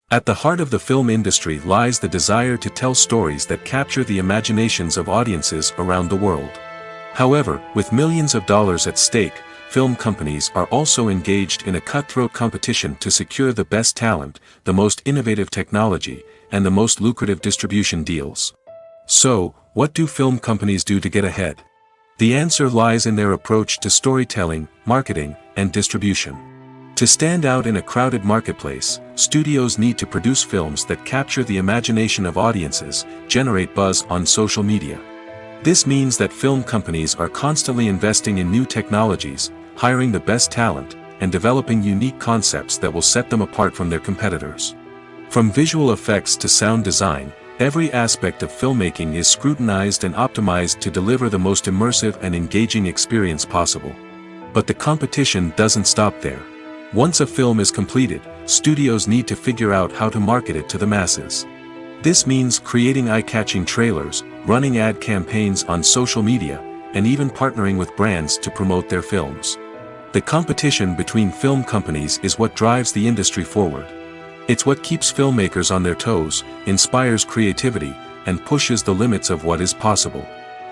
At the heart of the film industry lies the desire to tell stories that capture the imaginations of audiences around the world. However, with millions of dollars at stake, film companies are also engaged in a cutthroat competition to secure the best talent, the most innovative technology, and the most lucrative distribution deals. So, what do film companies do to get ahead? The answer lies in their approach to storytelling, marketing, and distribution. To stand out in a crowded marketplace, studios need to produce films that capture the imagination of audiences, generate buzz on social media. This means that film companies are constantly investing in new technologies, hiring the best talent, and developing unique concepts that will set them apart from their competitors. From visual effects to sound design, every aspect of filmmaking is scrutinized and optimized to deliver the most immersive and engaging experience possible. But the competition doesn't stop there. Once a film is completed, studios need to figure out how to market it to the masses. This means creating eye-catching trailers, running ad campaigns on social media, and even partnering with brands to promote their films. The competition between film companies is what drives the industry forward. It's what keeps filmmakers on their toes, inspires creativity, and pushes the limits of what is possible.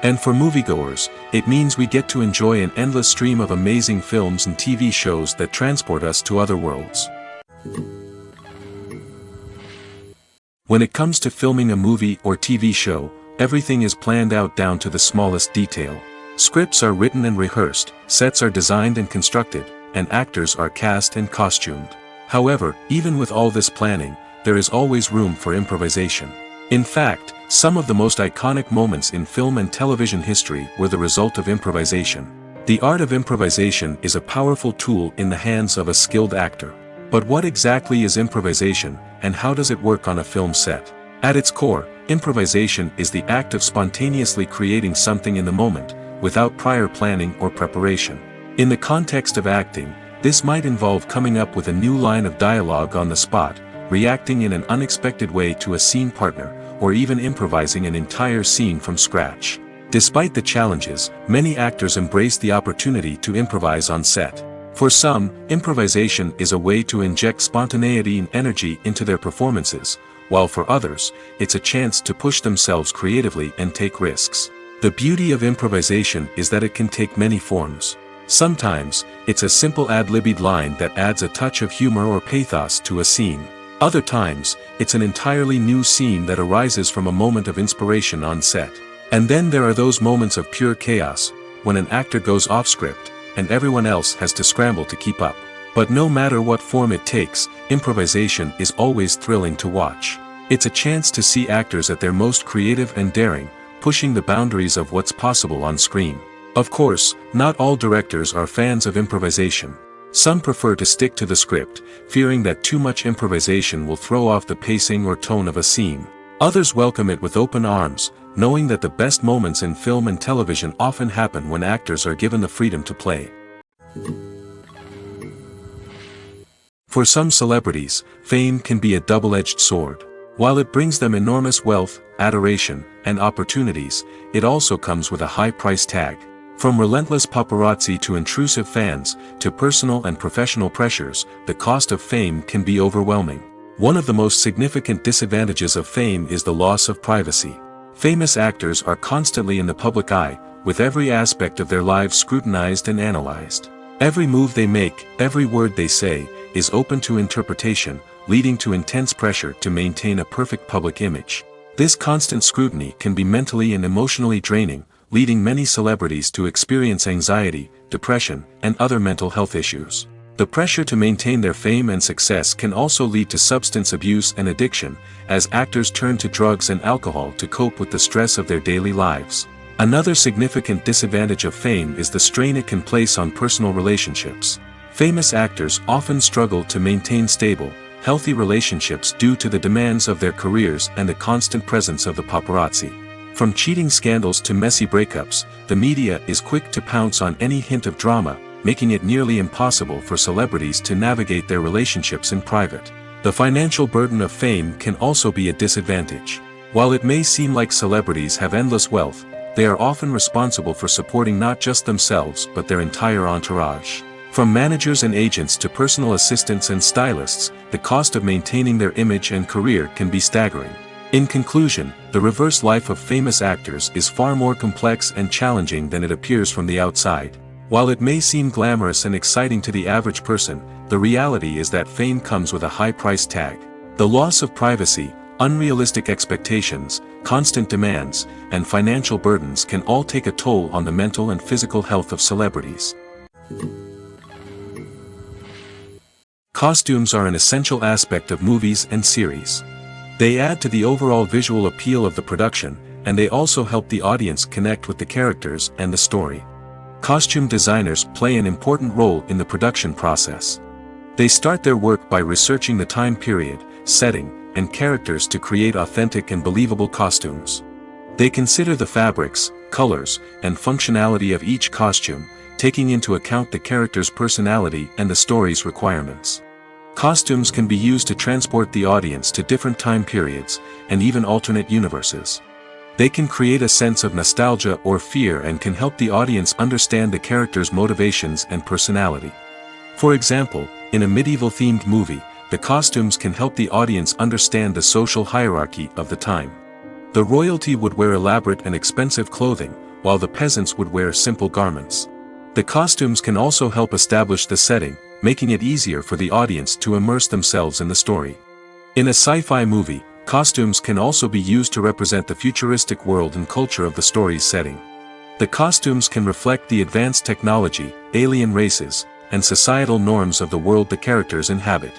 And for moviegoers, it means we get to enjoy an endless stream of amazing films and TV shows that transport us to other worlds. When it comes to filming a movie or TV show, everything is planned out down to the smallest detail. Scripts are written and rehearsed, sets are designed and constructed, and actors are cast and costumed. However, even with all this planning, there is always room for improvisation. In fact, some of the most iconic moments in film and television history were the result of improvisation. The art of improvisation is a powerful tool in the hands of a skilled actor. But what exactly is improvisation, and how does it work on a film set? At its core, improvisation is the act of spontaneously creating something in the moment, without prior planning or preparation. In the context of acting, this might involve coming up with a new line of dialogue on the spot, reacting in an unexpected way to a scene partner, or even improvising an entire scene from scratch. Despite the challenges, many actors embrace the opportunity to improvise on set. For some, improvisation is a way to inject spontaneity and energy into their performances, while for others, it's a chance to push themselves creatively and take risks. The beauty of improvisation is that it can take many forms. Sometimes, it's a simple ad-libbed line that adds a touch of humor or pathos to a scene. Other times, it's an entirely new scene that arises from a moment of inspiration on set. And then there are those moments of pure chaos, when an actor goes off script, and everyone else has to scramble to keep up. But no matter what form it takes, improvisation is always thrilling to watch. It's a chance to see actors at their most creative and daring, pushing the boundaries of what's possible on screen. Of course, not all directors are fans of improvisation. Some prefer to stick to the script, fearing that too much improvisation will throw off the pacing or tone of a scene. Others welcome it with open arms, knowing that the best moments in film and television often happen when actors are given the freedom to play. For some celebrities, fame can be a double-edged sword. While it brings them enormous wealth, adoration, and opportunities, it also comes with a high price tag. From relentless paparazzi to intrusive fans, to personal and professional pressures, the cost of fame can be overwhelming. One of the most significant disadvantages of fame is the loss of privacy. Famous actors are constantly in the public eye, with every aspect of their lives scrutinized and analyzed. Every move they make, every word they say, is open to interpretation, leading to intense pressure to maintain a perfect public image. This constant scrutiny can be mentally and emotionally draining, leading many celebrities to experience anxiety, depression, and other mental health issues. The pressure to maintain their fame and success can also lead to substance abuse and addiction, as actors turn to drugs and alcohol to cope with the stress of their daily lives. Another significant disadvantage of fame is the strain it can place on personal relationships. Famous actors often struggle to maintain stable, healthy relationships due to the demands of their careers and the constant presence of the paparazzi. From cheating scandals to messy breakups, the media is quick to pounce on any hint of drama, making it nearly impossible for celebrities to navigate their relationships in private. The financial burden of fame can also be a disadvantage. While it may seem like celebrities have endless wealth, they are often responsible for supporting not just themselves but their entire entourage. From managers and agents to personal assistants and stylists, the cost of maintaining their image and career can be staggering. In conclusion, the reverse life of famous actors is far more complex and challenging than it appears from the outside. While it may seem glamorous and exciting to the average person, the reality is that fame comes with a high price tag. The loss of privacy, unrealistic expectations, constant demands, and financial burdens can all take a toll on the mental and physical health of celebrities. Costumes are an essential aspect of movies and series. They add to the overall visual appeal of the production, and they also help the audience connect with the characters and the story. Costume designers play an important role in the production process. They start their work by researching the time period, setting, and characters to create authentic and believable costumes. They consider the fabrics, colors, and functionality of each costume, taking into account the character's personality and the story's requirements. Costumes can be used to transport the audience to different time periods, and even alternate universes. They can create a sense of nostalgia or fear and can help the audience understand the character's motivations and personality. For example, in a medieval-themed movie, the costumes can help the audience understand the social hierarchy of the time. The royalty would wear elaborate and expensive clothing, while the peasants would wear simple garments. The costumes can also help establish the setting, making it easier for the audience to immerse themselves in the story. In a sci-fi movie, costumes can also be used to represent the futuristic world and culture of the story's setting. The costumes can reflect the advanced technology, alien races, and societal norms of the world the characters inhabit.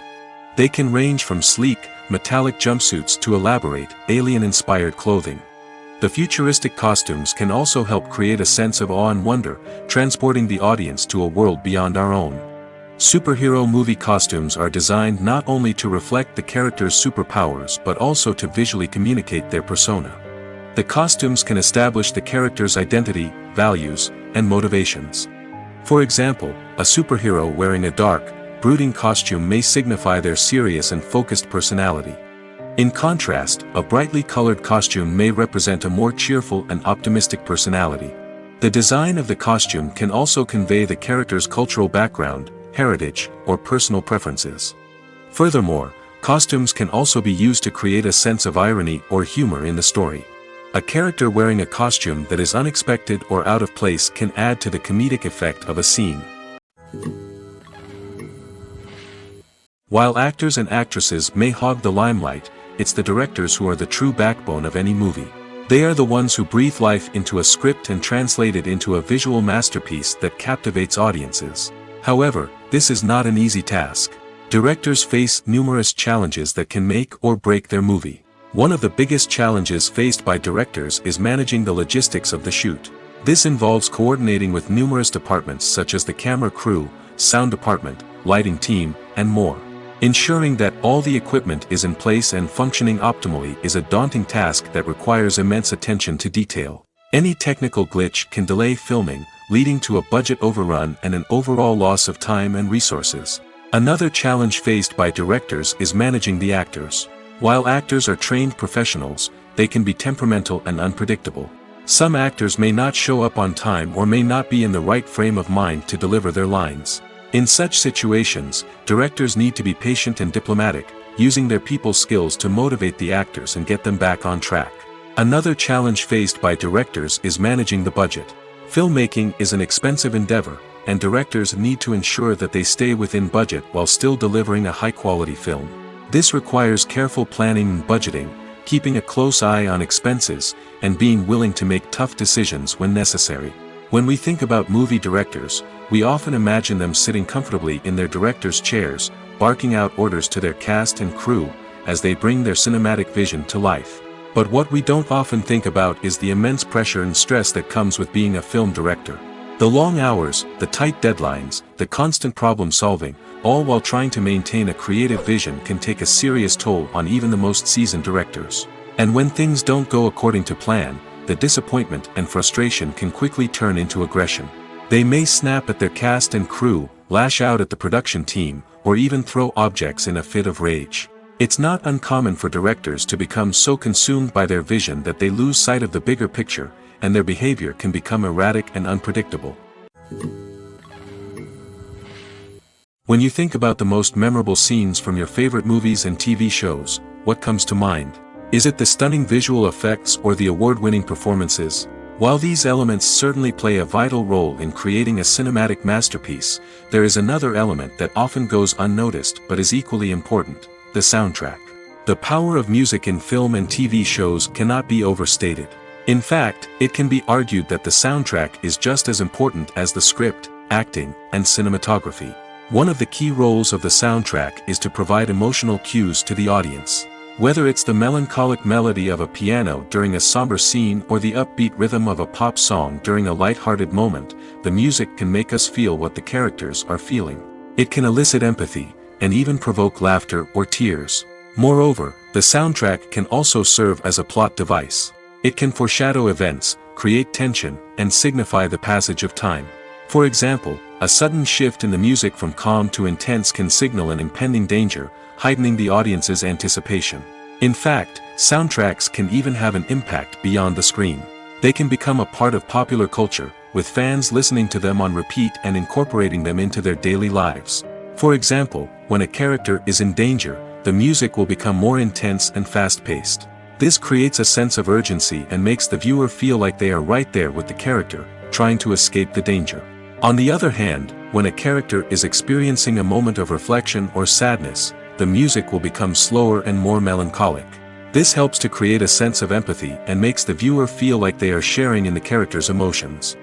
They can range from sleek, metallic jumpsuits to elaborate, alien-inspired clothing. The futuristic costumes can also help create a sense of awe and wonder, transporting the audience to a world beyond our own. Superhero movie costumes are designed not only to reflect the character's superpowers but also to visually communicate their persona. The costumes can establish the character's identity, values, and motivations. For example, a superhero wearing a dark, brooding costume may signify their serious and focused personality. In contrast, a brightly colored costume may represent a more cheerful and optimistic personality. The design of the costume can also convey the character's cultural background, heritage, or personal preferences. Furthermore, costumes can also be used to create a sense of irony or humor in the story. A character wearing a costume that is unexpected or out of place can add to the comedic effect of a scene. While actors and actresses may hog the limelight, it's the directors who are the true backbone of any movie. They are the ones who breathe life into a script and translate it into a visual masterpiece that captivates audiences. However, this is not an easy task. Directors face numerous challenges that can make or break their movie. One of the biggest challenges faced by directors is managing the logistics of the shoot. This involves coordinating with numerous departments such as the camera crew, sound department, lighting team, and more. Ensuring that all the equipment is in place and functioning optimally is a daunting task that requires immense attention to detail. Any technical glitch can delay filming, leading to a budget overrun and an overall loss of time and resources. Another challenge faced by directors is managing the actors. While actors are trained professionals, they can be temperamental and unpredictable. Some actors may not show up on time or may not be in the right frame of mind to deliver their lines. In such situations, directors need to be patient and diplomatic, using their people skills to motivate the actors and get them back on track. Another challenge faced by directors is managing the budget. Filmmaking is an expensive endeavor, and directors need to ensure that they stay within budget while still delivering a high-quality film. This requires careful planning and budgeting, keeping a close eye on expenses, and being willing to make tough decisions when necessary. When we think about movie directors, we often imagine them sitting comfortably in their director's chairs, barking out orders to their cast and crew, as they bring their cinematic vision to life. But what we don't often think about is the immense pressure and stress that comes with being a film director. The long hours, the tight deadlines, the constant problem solving, all while trying to maintain a creative vision can take a serious toll on even the most seasoned directors. And when things don't go according to plan, the disappointment and frustration can quickly turn into aggression. They may snap at their cast and crew, lash out at the production team, or even throw objects in a fit of rage. It's not uncommon for directors to become so consumed by their vision that they lose sight of the bigger picture, and their behavior can become erratic and unpredictable. When you think about the most memorable scenes from your favorite movies and TV shows, what comes to mind? Is it the stunning visual effects or the award-winning performances? While these elements certainly play a vital role in creating a cinematic masterpiece, there is another element that often goes unnoticed but is equally important: the soundtrack. The power of music in film and TV shows cannot be overstated. In fact, it can be argued that the soundtrack is just as important as the script, acting, and cinematography. One of the key roles of the soundtrack is to provide emotional cues to the audience. Whether it's the melancholic melody of a piano during a somber scene or the upbeat rhythm of a pop song during a light-hearted moment, the music can make us feel what the characters are feeling. It can elicit empathy, and even provoke laughter or tears. Moreover, the soundtrack can also serve as a plot device. It can foreshadow events, create tension, and signify the passage of time. For example, a sudden shift in the music from calm to intense can signal an impending danger, heightening the audience's anticipation. In fact, soundtracks can even have an impact beyond the screen. They can become a part of popular culture, with fans listening to them on repeat and incorporating them into their daily lives. For example, when a character is in danger, the music will become more intense and fast-paced. This creates a sense of urgency and makes the viewer feel like they are right there with the character, trying to escape the danger. On the other hand, when a character is experiencing a moment of reflection or sadness, the music will become slower and more melancholic. This helps to create a sense of empathy and makes the viewer feel like they are sharing in the character's emotions.